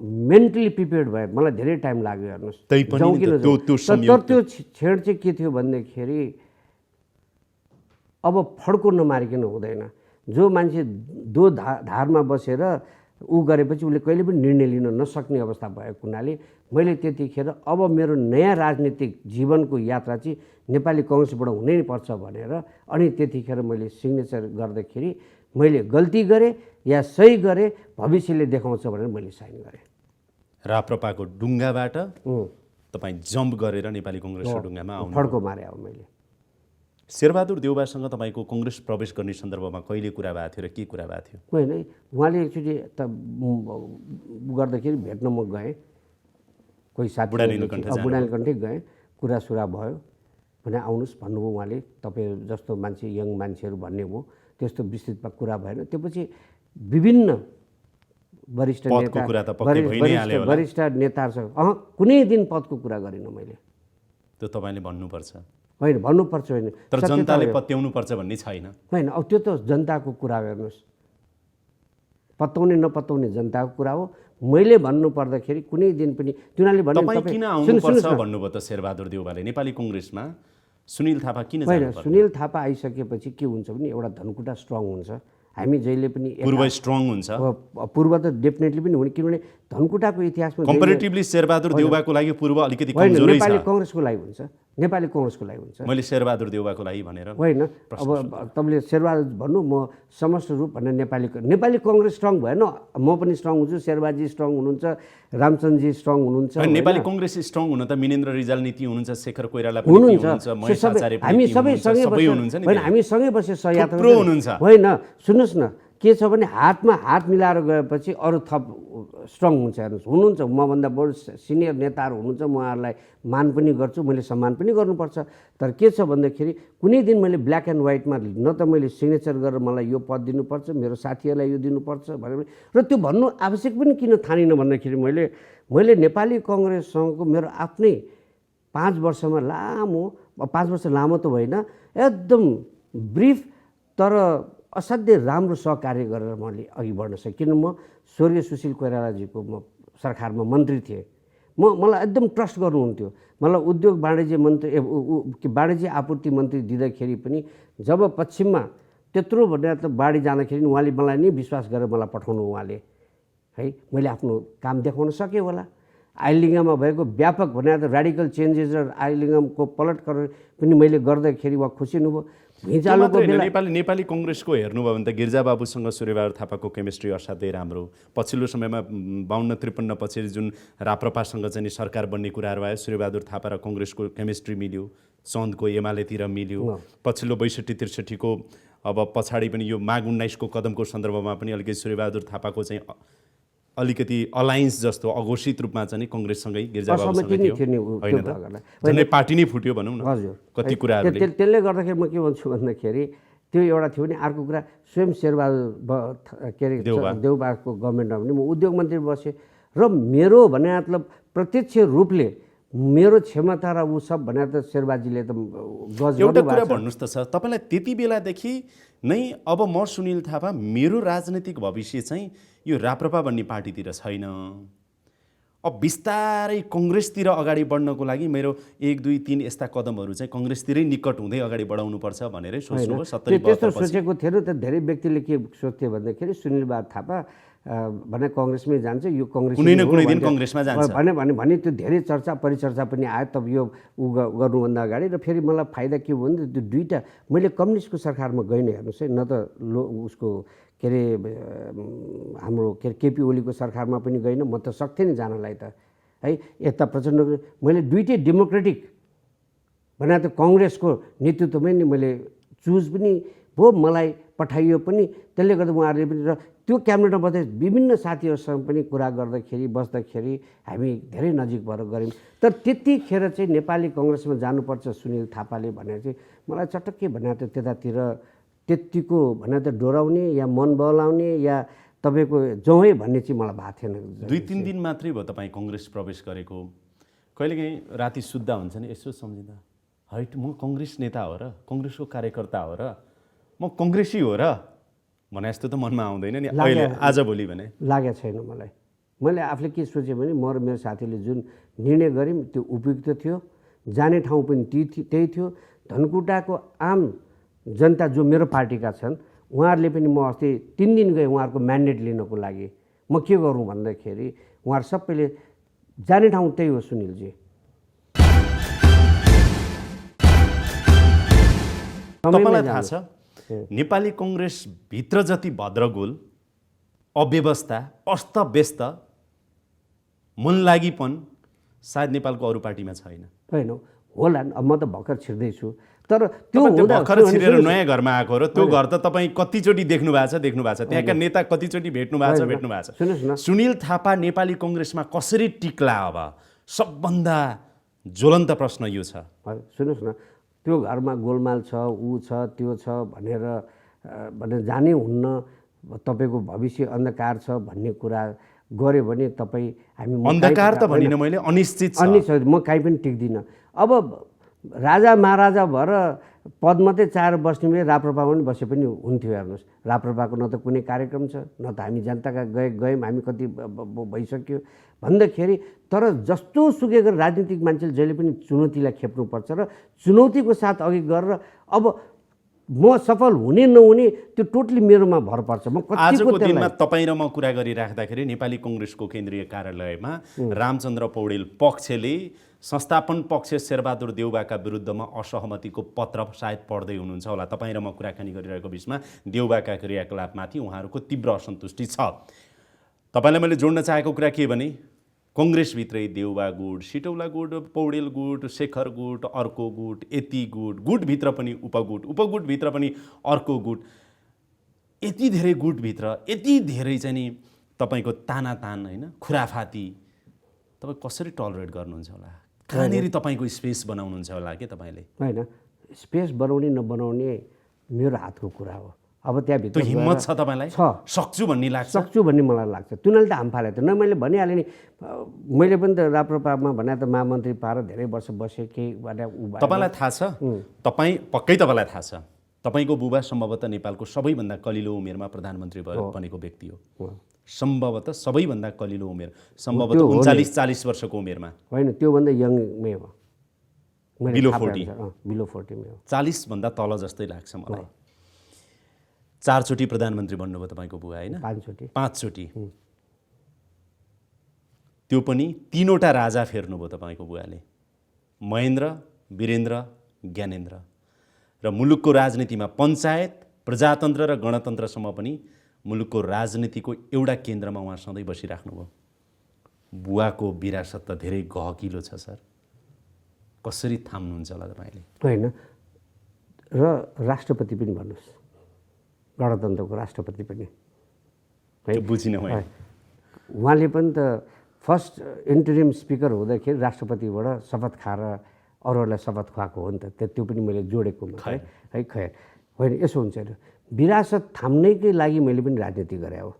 मेन्टली प्रिपेयर्ड भएँ, मलाई धेरै टाइम लाग्यो हेर्नुहोस्। तर त्यो छेड चाहिँ के थियो भन्दाखेरि अब फड्को नमारिकन हुँदैन। जो मान्छे धारमा बसेर ऊ गरेपछि उसले कहिले पनि निर्णय लिन नसक्ने अवस्था भएको हुनाले मैले त्यतिखेर अब मेरो नयाँ राजनीतिक जीवनको यात्रा चाहिँ नेपाली कङ्ग्रेसबाट हुनै पर्छ भनेर अनि त्यतिखेर मैले सिग्नेचर गर्दाखेरि मैले गल्ती गरेँ या सही गरेँ भविष्यले देखाउँछ भनेर मैले साइन गरेँ। राप्रपाको ढुङ्गाबाट तपाईँ जम्प गरेर नेपाली कङ्ग्रेसको ढुङ्गामा आउनु फड्को मारे अब मैले। शेरबहादुर देउवासँग तपाईँको कङ्ग्रेस प्रवेश गर्ने सन्दर्भमा कहिले कुरा भएको थियो र के कुरा भएको थियो? होइन, उहाँले एकचोटि त गर्दाखेरि भेट्न म गएँ, कोही साथी बुढानीलकण्ठै गएँ, कुरासुरा भयो भने आउनुहोस् भन्नुभयो उहाँले, तपाईँ जस्तो मान्छे यङ मान्छेहरू भन्ने भयो, त्यस्तो विस्तृतमा कुरा भएन। त्यसपछि विभिन्न वरिष्ठ नेताहरूसँग कुनै दिन पदको कुरा गरिनँ मैले। त्यो तपाईँले भन्नुपर्छ होइन, भन्नुपर्छ होइन, तर जनताले पत्याउनु पर्छ भन्ने छैन। होइन, अब त्यो त जनताको कुरा हेर्नुहोस्, पत्याउने नपत्याउने जनताको कुरा हो। मैले भन्नु पर्दाखेरि कुनै दिन पनि तिनीहरूले तपाईँ किन आउनुपर्छ भन्नुभयो त शेरबहादुर देउवाले नेपाली कङ्ग्रेसमा? सुनिल थापा किन होइन, सुनिल थापा आइसकेपछि के हुन्छ भने एउटा धनकुटा स्ट्रङ हुन्छ। हामी जहिले पनि पूर्व स्ट्रङ हुन्छ, पूर्व त डेफिनेटली पनि हुने, किनभने धनकुटाको इतिहासमा कम्पेरिटिभली शेरबहादुर देउवाको लागि पूर्व अलिकति कमजोरै छ। नेपाली कङ्ग्रेसको लागि हुन्छ, नेपाली कङ्ग्रेसको लागि हुन्छ। मैले शेरबहादुर देउवाको लागि भनेर होइन, अब तपाईँले शेरबहादुर भन्नु, म समस्त रूप भनेर नेपाली कङ्ग्रेस स्ट्रङ भएन, म पनि स्ट्रङ हुन्छु, शेरबहादुरजी स्ट्रङ हुनुहुन्छ, रामचन्द्रजी स्ट्रङ हुनुहुन्छ। नेपाली कङ्ग्रेस स्ट्रङ हुन त मिनेन्द्र रिजाल नीति हुनुहुन्छ, शेखर कोइराला पनि हुनुहुन्छ, महेश आचार्य हामी सबै सँगै हुनुहुन्छ नि। होइन, हामी सँगै बसेर सहयात्रा हुनुहुन्छ। होइन, सुन्नुहोस् न, के छ भने हातमा हात मिलाएर गएपछि अरू थप स्ट्रङ हुन्छ। हेर्नुहोस्, हुनुहुन्छ मभन्दा बरु सिनियर नेताहरू हुनुहुन्छ, म उहाँहरूलाई मान पनि गर्छु, मैले सम्मान पनि गर्नुपर्छ। तर के छ भन्दाखेरि कुनै दिन मैले ब्ल्याक एन्ड व्हाइटमा न त मैले सिग्नेचर गरेर मलाई यो पद दिनुपर्छ, मेरो साथीहरूलाई यो दिनुपर्छ भनेर, र त्यो भन्नु आवश्यक पनि किन ठानिनँ भन्दाखेरि मैले नेपाली कङ्ग्रेससँगको मेरो आफ्नै 5 वर्षमा लामो, 5 वर्ष लामो त होइन, एकदम ब्रिफ तर असाध्यै राम्रो सहकार्य गरेर मैले अघि बढ्न सकेँ। किन म स्वर्गीय सुशील कोइरालाजीको म सरकारमा मन्त्री थिएँ, मलाई एकदम ट्रस्ट गर्नुहुन्थ्यो। मलाई उद्योग वाणिज्य आपूर्ति मन्त्री दिँदाखेरि पनि जब पश्चिममा त्यत्रो भनेर त बाढी जाँदाखेरि उहाँले मलाई नै विश्वास गरेर मलाई पठाउनु, उहाँले है मैले आफ्नो काम देखाउन सकेँ होला। आइलिङ्गममा भएको व्यापक भनेर त रेडिकल चेन्जेस र आइलिङ्गमको पलट पनि मैले गर्दाखेरि उहाँ खुसी हुनुभयो। नेपाली कङ्ग्रेसको हेर्नुभयो भने त गिरिजाबाबुसँग सूर्यबहादुर थापाको केमिस्ट्री असाध्यै राम्रो। पछिल्लो समयमा 52-53 पछि जुन राप्रपासँग चाहिँ सरकार बन्ने कुराहरू आयो, सूर्यबहादुर थापा र कङ्ग्रेसको केमिस्ट्री मिल्यो, चन्दको एमालेतिर मिल्यो। पछिल्लो 62-63 को अब पछाडि पनि यो माघ 19 को कदमको सन्दर्भमा पनि अलिकति सूर्यबहादुर थापाको चाहिँ अलिकति अलायन्स जस्तो अघोषित रूपमा चाहिँ कङ्ग्रेससँगै गिरिजाबाबुसँग थियो, होइन त? झन्डै पार्टी नै फुट्यो भनौँ न। हजुर, कति कुराहरूले त्यसले गर्दाखेरि म के भन्छु भन्दाखेरि त्यो एउटा थियो भने अर्को कुरा स्वयं शेरबहादुर के अरे देउबाको गभर्मेन्टमा पनि म उद्योग मन्त्री बसेँ र मेरो भने मतलब प्रत्यक्ष रूपले मेरो क्षमता र ऊ सब भने त शेरबहादुरजीले त गज एउटा कुरा भन्नुहोस् त सर, तपाईँलाई त्यति बेलादेखि नै अब म सुनिल थापा मेरो राजनीतिक भविष्य चाहिँ यो राप्रपा भन्ने पार्टीतिर छैन, अब बिस्तारै कङ्ग्रेसतिर अगाडि बढ्नको लागि मेरो 1, 2, 3 यस्ता कदमहरू चाहिँ कङ्ग्रेसतिरै निकट हुँदै अगाडि बढाउनुपर्छ भनेरै सोच्नुभयो? 70 त्यस्तो सोचेको थिएन त। धेरै व्यक्तिले के सोच्थ्यो भन्दाखेरि सुनिल बहादुर थापा भने कङ्ग्रेसमै जान्छ, यो कङ्ग्रेस कुनै न कुनै दिन कङ्ग्रेसमा जान्छ भने त्यो धेरै चर्चा परिचर्चा पनि आयो तब यो गर्नुभन्दा अगाडि। र फेरि मलाई फाइदा के भयो भने त्यो दुईवटा मैले कम्युनिस्टको सरकारमा गइनँ, हेर्नुहोस् है, न त उसको के अरे हाम्रो के अरे केपी ओलीको सरकारमा पनि गइनँ, म त सक्थेँ नि जानलाई त है। यता प्रचण्ड मैले दुइटै डेमोक्रेटिक भने त कङ्ग्रेसको नेतृत्वमै नि मैले चुज पनि भयो, मलाई पठाइयो पनि। त्यसले गर्दा उहाँहरूले पनि र त्यो क्याबिनेटमा बस्दै विभिन्न साथीहरूसँग पनि कुरा गर्दाखेरि बस्दाखेरि हामी धेरै नजिक भएर गऱ्यौँ। तर त्यतिखेर चाहिँ नेपाली कङ्ग्रेसमा जानुपर्छ सुनिल थापाले भनेर चाहिँ मलाई चटक्कै भने त त्यतातिर त्यतिको भने त डोराउने या मन बहलाउने या तपाईँको जौँ भन्ने चाहिँ मलाई भएको थिएन। 2-3 दिन मात्रै भयो तपाईँ कङ्ग्रेस प्रवेश गरेको। कहिलेकाहीँ राति सुत्दा हुन्छ नि यसो सम्झिँदा, हैट म कङ्ग्रेस नेता हो र, कङ्ग्रेसको कार्यकर्ता हो र, म कङ्ग्रेसी हो र भने जस्तो त मनमा आउँदैन नि अहिले आजभोलि भने? लागेको छैन मलाई। मैले आफूले के सोचेँ भने म र मेरो साथीले जुन निर्णय गऱ्यौँ त्यो उपयुक्त थियो, जाने ठाउँ पनि त्यही थियो। धनकुटाको आम जनता जो मेरो पार्टीका छन् उहाँहरूले पनि म अस्ति 3 दिन गएँ उहाँहरूको म्यान्डेट लिनको लागि। म के गरौँ भन्दाखेरि उहाँहरू सबैले जाने ठाउँ त्यही हो सुनिलजी। तपाईँलाई थाहा छ नेपाली कङ्ग्रेसभित्र जति भद्रगोल, अव्यवस्था, अस्तव्यस्त, मनलागीपन सायद नेपालको अरू पार्टीमा छैन। होइन होला, अब म त भर्खर छिर्दैछु, तर त्यो भर्खर छिरेर नयाँ घरमा आएको र त्यो घर त तपाईँ कतिचोटि देख्नु भएको छ, त्यहाँका नेता कतिचोटि भेट्नु भएको छ। सुन्नुहोस् न, सुनिल थापा नेपाली कङ्ग्रेसमा कसरी टिक्ला? अब सबभन्दा ज्वलन्त प्रश्न यो छ। सुन्नुहोस् न, त्यो घरमा गोलमाल छ, ऊ छ, त्यो छ भनेर जानै हुन्न, तपाईँको भविष्य अन्धकार छ भन्ने कुरा गऱ्यो भने तपाईँ हामी अन्धकार त भनिनँ मैले, अनिश्चित छ। अनिश्चित म कहीँ पनि टिक्दिनँ। अब राजा महाराजा भएर पद मात्रै चाहेर बस्ने भए राप्रपामा पनि बसे पनि हुन्थ्यो। हेर्नुहोस्, राप्रपाको न त कुनै कार्यक्रम छ, न त हामी जनताका गयौँ, हामी कति भइसक्यो भन्दाखेरि। तर जस्तो सुकै गरेर राजनीतिक मान्छेले जहिले पनि चुनौतीलाई खेप्नुपर्छ र चुनौतीको साथ अघि गरेर अब म सफल हुने नहुने त्यो टोटली मेरोमा भर पर्छ। म आजको दिनमा तपाईँ र म कुरा गरिराख्दाखेरि नेपाली कङ्ग्रेसको केन्द्रीय कार्यालयमा रामचन्द्र पौडेल पक्षले संस्थापन पक्ष शेरबहादुर देउबाका विरुद्धमा असहमतिको पत्र सायद पढ्दै हुनुहुन्छ होला। तपाईँ र म कुराकानी गरिरहेको बिचमा देउबाका क्रियाकलापमाथि उहाँहरूको तीव्र असन्तुष्टि छ। तपाईँलाई मैले जोड्न चाहेको कुरा के भने कङ्ग्रेसभित्रै देउबा गुट, सिटौला गुट, पौडेल गुट, शेखर गुट, अर्को गुट, यति गुट, गुटभित्र पनि उपगुट, उपगुटभित्र पनि अर्को गुट, यति धेरै गुटभित्र यति धेरै चाहिँ नि तपाईँको तानातान, होइन, खुराफाती तपाईँ कसरी टलरेट गर्नुहुन्छ होला? कहाँनिर तपाईँको स्पेस बनाउनुहुन्छ होला के तपाईँले? होइन, स्पेस बनाउने नबनाउने मेरो हातको कुरा हो। अब त्यहाँभित्र त्यो हिम्मत छ तपाईँलाई? छ, सक्छु भन्ने लाग्छ? सक्छु भन्ने मलाई लाग्छ। तिनीहरूले त हाम फाले त न, मैले भनिहालेँ नि, मैले पनि त राप्रपामा भने त महामन्त्री पाएर धेरै वर्ष बसेँ के भने। तपाईँलाई थाहा छ, तपाईँलाई थाहा छ, तपाईँको बुबा सम्भवतः नेपालको सबैभन्दा कलिलो उमेरमा प्रधानमन्त्री बनेको व्यक्ति हो। सम्भवतः सबैभन्दा कलिलो उमेर, सम्भवतः 39-40 वर्षको उमेरमा। होइन, त्योभन्दा यङमै हो, बिलो 40। बिलो 40 मै हो। 40 भन्दा तल जस्तै लाग्छ मलाई। 4 चोटि प्रधानमन्त्री बन्नुभयो तपाईँको बुवा, होइन? 5 चोटि। त्यो पनि 3वटा राजा फेर्नुभयो तपाईँको बुवाले, महेन्द्र, वीरेन्द्र, ज्ञानेन्द्र। र मुलुकको राजनीतिमा पञ्चायत, प्रजातन्त्र र गणतन्त्रसम्म पनि मुलुकको राजनीतिको एउटा केन्द्रमा उहाँ सधैँ बसिराख्नुभयो। बुवाको विरासत त धेरै गहकिलो छ सर, कसरी थाम्नुहुन्छ होला तपाईँले? होइन, र राष्ट्रपति पनि भन्नुहोस्, गणतन्त्रको राष्ट्रपति पनि बुझिनँ मैले। उहाँले पनि त फर्स्ट इन्टरिम स्पिकर हुँदाखेरि राष्ट्रपतिबाट शपथ खाएर अरूहरूलाई शपथ खुवाएको हो नि त। त्यो पनि मैले जोडेको है। खैर, होइन, यसो हुन्छ नि, विरासत थाम्नैकै लागि मैले पनि राजनीति गरेँ हो।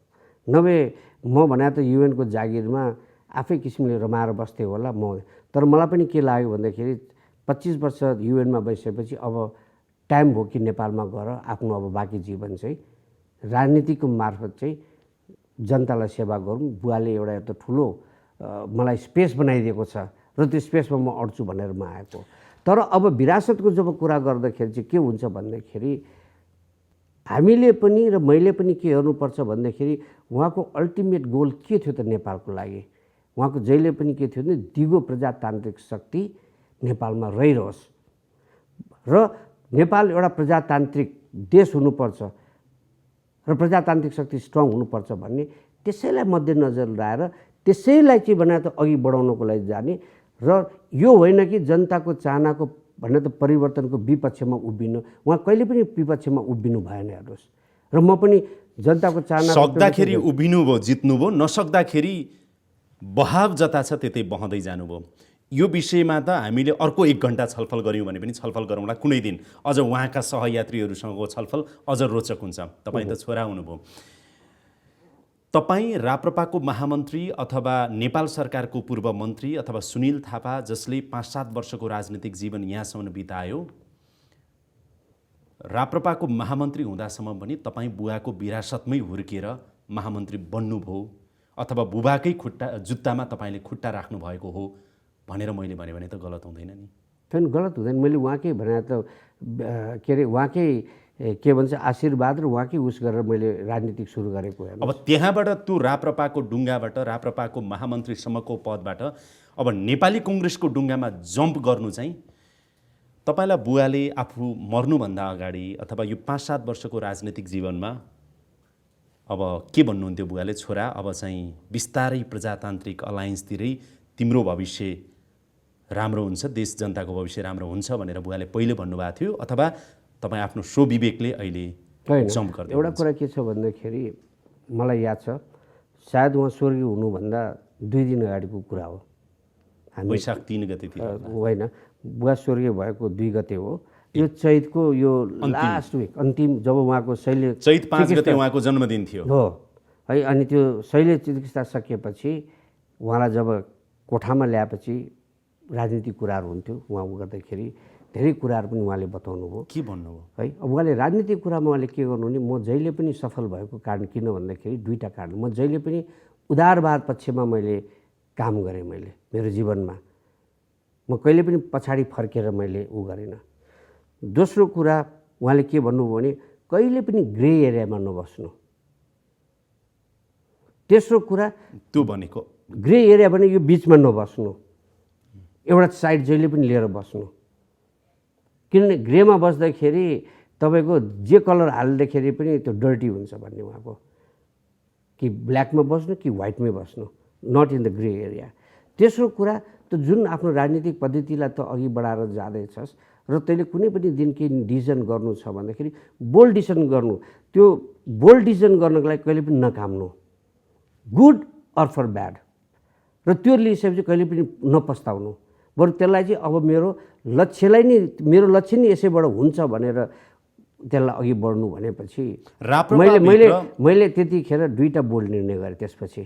नभए म भने त युएनको जागिरमा आफै किसिमले रमाएर बस्थेँ होला म। तर मलाई पनि के लाग्यो भन्दाखेरि 25 वर्ष युएनमा बसिसकेपछि अब टाइम भयो कि नेपालमा गएर आफ्नो अब बाँकी जीवन चाहिँ राजनीतिको मार्फत चाहिँ जनतालाई सेवा गरौँ। बुवाले एउटा यस्तो ठुलो मलाई स्पेस बनाइदिएको छ र त्यो स्पेसमा म अड्छु भनेर म आएको। तर अब विरासतको जब कुरा गर्दाखेरि चाहिँ के हुन्छ भन्दाखेरि हामीले पनि र मैले पनि के हेर्नुपर्छ भन्दाखेरि उहाँको अल्टिमेट गोल के थियो त नेपालको लागि? उहाँको जहिले पनि के थियो भने दिगो प्रजातान्त्रिक शक्ति नेपालमा रहिरहोस् र नेपाल एउटा प्रजातान्त्रिक देश हुनुपर्छ र प्रजातान्त्रिक शक्ति स्ट्रङ हुनुपर्छ भन्ने, त्यसैलाई मध्यनजर ल्याएर त्यसैलाई चाहिँ भने त अघि बढाउनको लागि जाने। र यो होइन कि जनताको चाहनाको भने त परिवर्तनको विपक्षमा उभिनु। उहाँ कहिले पनि विपक्षमा उभिनु भएन। हेर्नुहोस्, र म पनि जनताको चाहना सक्दाखेरि उभिनु भयो, जित्नुभयो, नसक्दाखेरि बहाव जता छ त्यतै बहँदै जानुभयो। यो विषयमा त हामीले अर्को 1 घन्टा छलफल गऱ्यौँ भने पनि छलफल गरौँला कुनै दिन। अझ उहाँका सहयात्रीहरूसँगको छलफल अझ रोचक हुन्छ। तपाईँ त छोरा हुनुभयो। तपाईँ राप्रपाको महामन्त्री अथवा नेपाल सरकारको पूर्व मन्त्री अथवा सुनिल थापा जसले 5-7 वर्षको राजनीतिक जीवन यहाँसम्म बितायो, राप्रपाको महामन्त्री हुँदासम्म पनि तपाईँ बुवाको विरासतमै हुर्किएर महामन्त्री बन्नुभयो अथवा बुबाकै जुत्तामा तपाईँले खुट्टा राख्नु भएको हो भनेर मैले भने त गलत हुँदैन नि? छैन, गलत हुँदैन। मैले उहाँकै भने त के अरे उहाँकै के भन्छ आशीर्वाद र उहाँकै उस गरेर मैले राजनीतिक सुरु गरेको हेर्नु। अब त्यहाँबाट त्यो राप्रपाको डुङ्गाबाट राप्रपाको महामन्त्रीसम्मको पदबाट अब नेपाली कङ्ग्रेसको डुङ्गामा जम्प गर्नु चाहिँ तपाईँलाई बुवाले आफू मर्नुभन्दा अगाडि अथवा यो 5-7 वर्षको राजनीतिक जीवनमा अब के भन्नुहुन्थ्यो बुवाले, छोरा अब चाहिँ बिस्तारै प्रजातान्त्रिक अलायन्सतिरै तिम्रो भविष्य राम्रो हुन्छ, देश जनताको भविष्य राम्रो हुन्छ भनेर बुवाले पहिले भन्नुभएको थियो, अथवा तपाईँ आफ्नो स्वविवेकले अहिले जम्प गर्दै एउटा कुरा के छ भन्दाखेरि मलाई याद छ, सायद उहाँ स्वर्गीय हुनुभन्दा 2 दिन अगाडिको कुरा हो। वैशाख 3 गतेतिर होइन, बुवा स्वर्गीय भएको 2 गते हो। यो चैतको यो लास्ट विक अन्तिम जब उहाँको शैल्य चैत 5 गते उहाँको जन्मदिन थियो हो है। अनि त्यो शैल्य चिकित्सा सकिएपछि उहाँलाई जब कोठामा ल्याएपछि राजनीतिक कुराहरू हुन्थ्यो, उहाँ गर्दाखेरि धेरै कुराहरू पनि उहाँले बताउनु भयो। के भन्नुभयो है? अब उहाँले राजनीतिक कुरामा उहाँले के गर्नु भने, म जहिले पनि सफल भएको कारण किन भन्दाखेरि 2टा कारण। म जहिले पनि उदारवाद पक्षमा मैले काम गरेँ, मैले मेरो जीवनमा म कहिले पनि पछाडि फर्केर मैले उ गरिनँ। दोस्रो कुरा उहाँले के भन्नुभयो भने कहिले पनि ग्रे एरियामा नबस्नु। तेस्रो कुरा त्यो भनेको ग्रे एरिया भने यो बिचमा नबस्नु, एउटा साइड जहिले पनि लिएर बस्नु। किनभने ग्रेमा बस्दाखेरि तपाईँको जे कलर हाल्दाखेरि पनि त्यो डर्टी हुन्छ भन्ने उहाँको, कि ब्ल्याकमा बस्नु कि व्हाइटमै बस्नु, not in the grey area. तेस्रो कुरा त जुन आफ्नो राजनीतिक पद्धतिलाई त अघि बढाएर जाँदैछस् र तैँले कुनै पनि दिन केही डिसिजन गर्नु छ भन्दाखेरि बोल्ड डिसिजन गर्नु। त्यो बोल्ड डिसिजन गर्नको लागि कहिले पनि नकाम्नु, गुड अर फर ब्याड, र त्यो लिइसकेपछि कहिले पनि नपस्ताउनु। बरु त्यसलाई चाहिँ अब मेरो लक्ष्यलाई नै, मेरो लक्ष्य नै यसैबाट हुन्छ भनेर त्यसलाई अघि बढ्नु भनेपछि मैले त्यतिखेर 2टा बोल्ड निर्णय गरेँ त्यसपछि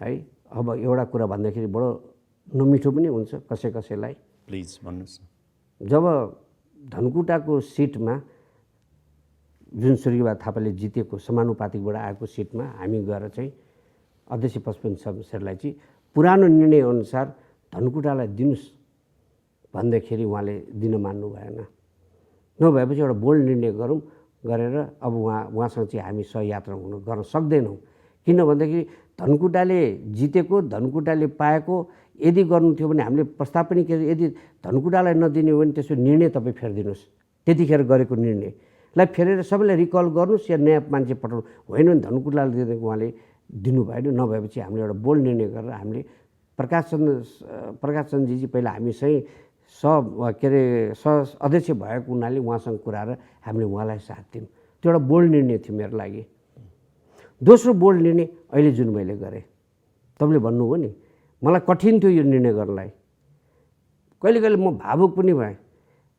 है। अब एउटा कुरा भन्दाखेरि बडो नमिठो पनि हुन्छ कसैलाई। प्लिज भन्नुहोस्। जब धनकुटाको सिटमा जुन स्वर्गीय थापाले जितेको समानुपातिकबाट आएको सिटमा हामी गएर चाहिँ अध्यक्ष पशुपति शमशेरलाई चाहिँ पुरानो निर्णय अनुसार धनकुटालाई दिनुहोस् भन्दाखेरि उहाँले दिन मान्नु भएन। नभएपछि एउटा बोल्ड निर्णय गरौँ गरेर अब उहाँसँग चाहिँ हामी सहयात्रा गर्न सक्दैनौँ। किन भन्दाखेरि धनकुटाले जितेको, धनकुटाले पाएको यदि गर्नु थियो भने हामीले प्रस्ताव पनि के, यदि धनकुटालाई नदिने हो भने त्यसो निर्णय तपाईँ फेरिदिनुहोस्, त्यतिखेर गरेको निर्णयलाई फेरेर सबैलाई रिकल गर्नुहोस् या नयाँ मान्छे पठाउनु, होइन भने धनकुटालाई दिएको उहाँले दिनु भएन। नभएपछि हामीले एउटा बोल्ड निर्णय गरेर हामीले प्रकाश चन्द्रजी पहिला हामीसँगै अध्यक्ष भएको हुनाले उहाँसँग कुराएर हामीले उहाँलाई साथ दियौँ। त्यो एउटा बोल्ड निर्णय थियो मेरो लागि। दोस्रो बोल्ड निर्णय अहिले जुन मैले गरेँ, तपाईँले भन्नुभयो नि मलाई कठिन थियो यो निर्णय गर्नलाई, कहिले कहिले म भावुक पनि भएँ।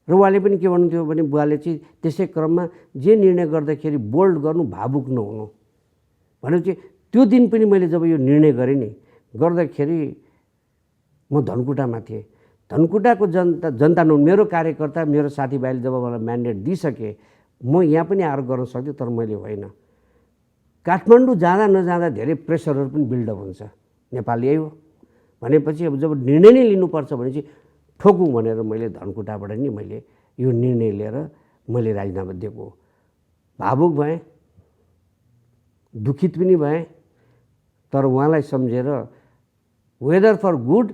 र उहाँले पनि के भन्नुहुन्थ्यो भने बुवाले चाहिँ त्यसै क्रममा जे निर्णय गर्दाखेरि बोल्ड गर्नु, भावुक नहुनु भनेपछि त्यो दिन पनि मैले जब यो निर्णय गरेँ नि, गर्दाखेरि म धनकुटामा थिएँ। धनकुटाको जनता मेरो कार्यकर्ता, मेरो साथीभाइले जब मलाई म्यान्डेट दिइसके म यहाँ पनि आएर गर्न सक्थेँ, तर मैले होइन। काठमाडौँ जाँदा नजाँदा धेरै प्रेसरहरू पनि बिल्डअप हुन्छ। नेपाल यही हो भनेपछि अब जब निर्णय नै लिनुपर्छ भने चाहिँ ठोकौँ भनेर मैले धनकुटाबाट नि मैले यो निर्णय लिएर मैले राजीनामा दिएको। भावुक भएँ, दुखित पनि भएँ, तर उहाँलाई सम्झेर whether for good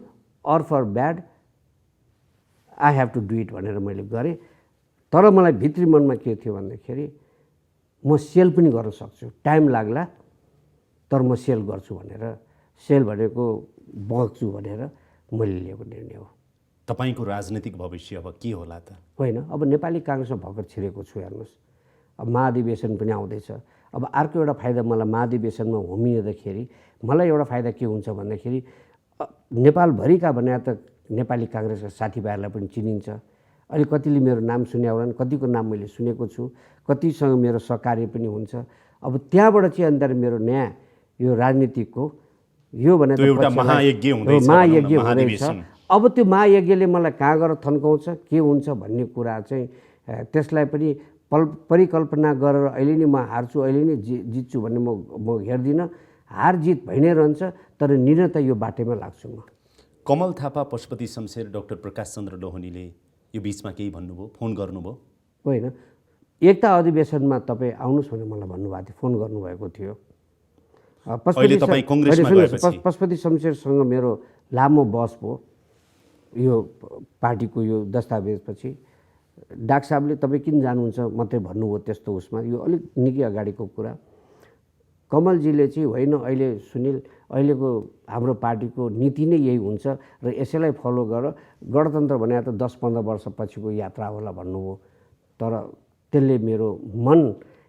or for bad I have to do it भनेर मैले गरेँ। तर मलाई भित्री मनमा के थियो भन्दाखेरि म सेल पनि गर्न सक्छु, टाइम लाग्ला तर म सेल गर्छु भनेर, सेल भनेको बग्छु भनेर मैले लिएको निर्णय हो। तपाईँको राजनीतिक भविष्य अब के होला त? होइन, अब नेपाली काङ्ग्रेसमा भर्खर छिरेको छु, हेर्नुहोस् अब महाधिवेशन पनि आउँदैछ। अब अर्को एउटा फाइदा मलाई महाधिवेशनमा होमिँदाखेरि मलाई एउटा फाइदा के हुन्छ भन्दाखेरि नेपालभरिका भने त नेपाली काङ्ग्रेसका साथीभाइहरूलाई पनि चिनिन्छ। अहिले कतिले मेरो नाम सुने होलान्, कतिको नाम मैले सुनेको छु, कतिसँग मेरो सहकार्य पनि हुन्छ। अब त्यहाँबाट चाहिँ अन्त मेरो नयाँ यो राजनीतिकको यो भने महायज्ञ हुँदैछ। अब त्यो महायज्ञले मलाई कहाँ गएर थन्काउँछ, के हुन्छ भन्ने कुरा चाहिँ त्यसलाई पनि परिकल्पना गरेर अहिले नै म हार्छु, अहिले नै जित्छु भन्ने म हेर्दिनँ। हार जित भइ नै रहन्छ, तर निरन्तर यो बाटोमा लाग्छु म। कमल थापा, पशुपति शमशेर, डाक्टर प्रकाश चन्द्र लोहनीले यो बिचमा केही भन्नुभयो, फोन गर्नुभयो? होइन, एकता अधिवेशनमा तपाईँ आउनुहोस् भनेर मलाई भन्नुभएको थियो, फोन गर्नुभएको थियो। अहिले तपाईँ कांग्रेसमा गएपछि पशुपति शमशेरसँग मेरो लामो बहस भयो यो पार्टीको यो दस्तावेजपछि। डाक साहबले तपाईँ किन जानुहुन्छ मात्रै भन्नुभयो त्यस्तो उसमा, यो अलिक निकै अगाडिको कुरा। कमलजीले चाहिँ होइन अहिले सुनिल अहिलेको हाम्रो पार्टीको नीति नै यही हुन्छ र यसैलाई फलो गर, गणतन्त्र भने त 10-15 वर्षपछिको यात्रा होला भन्नुभयो। तर त्यसले मेरो मन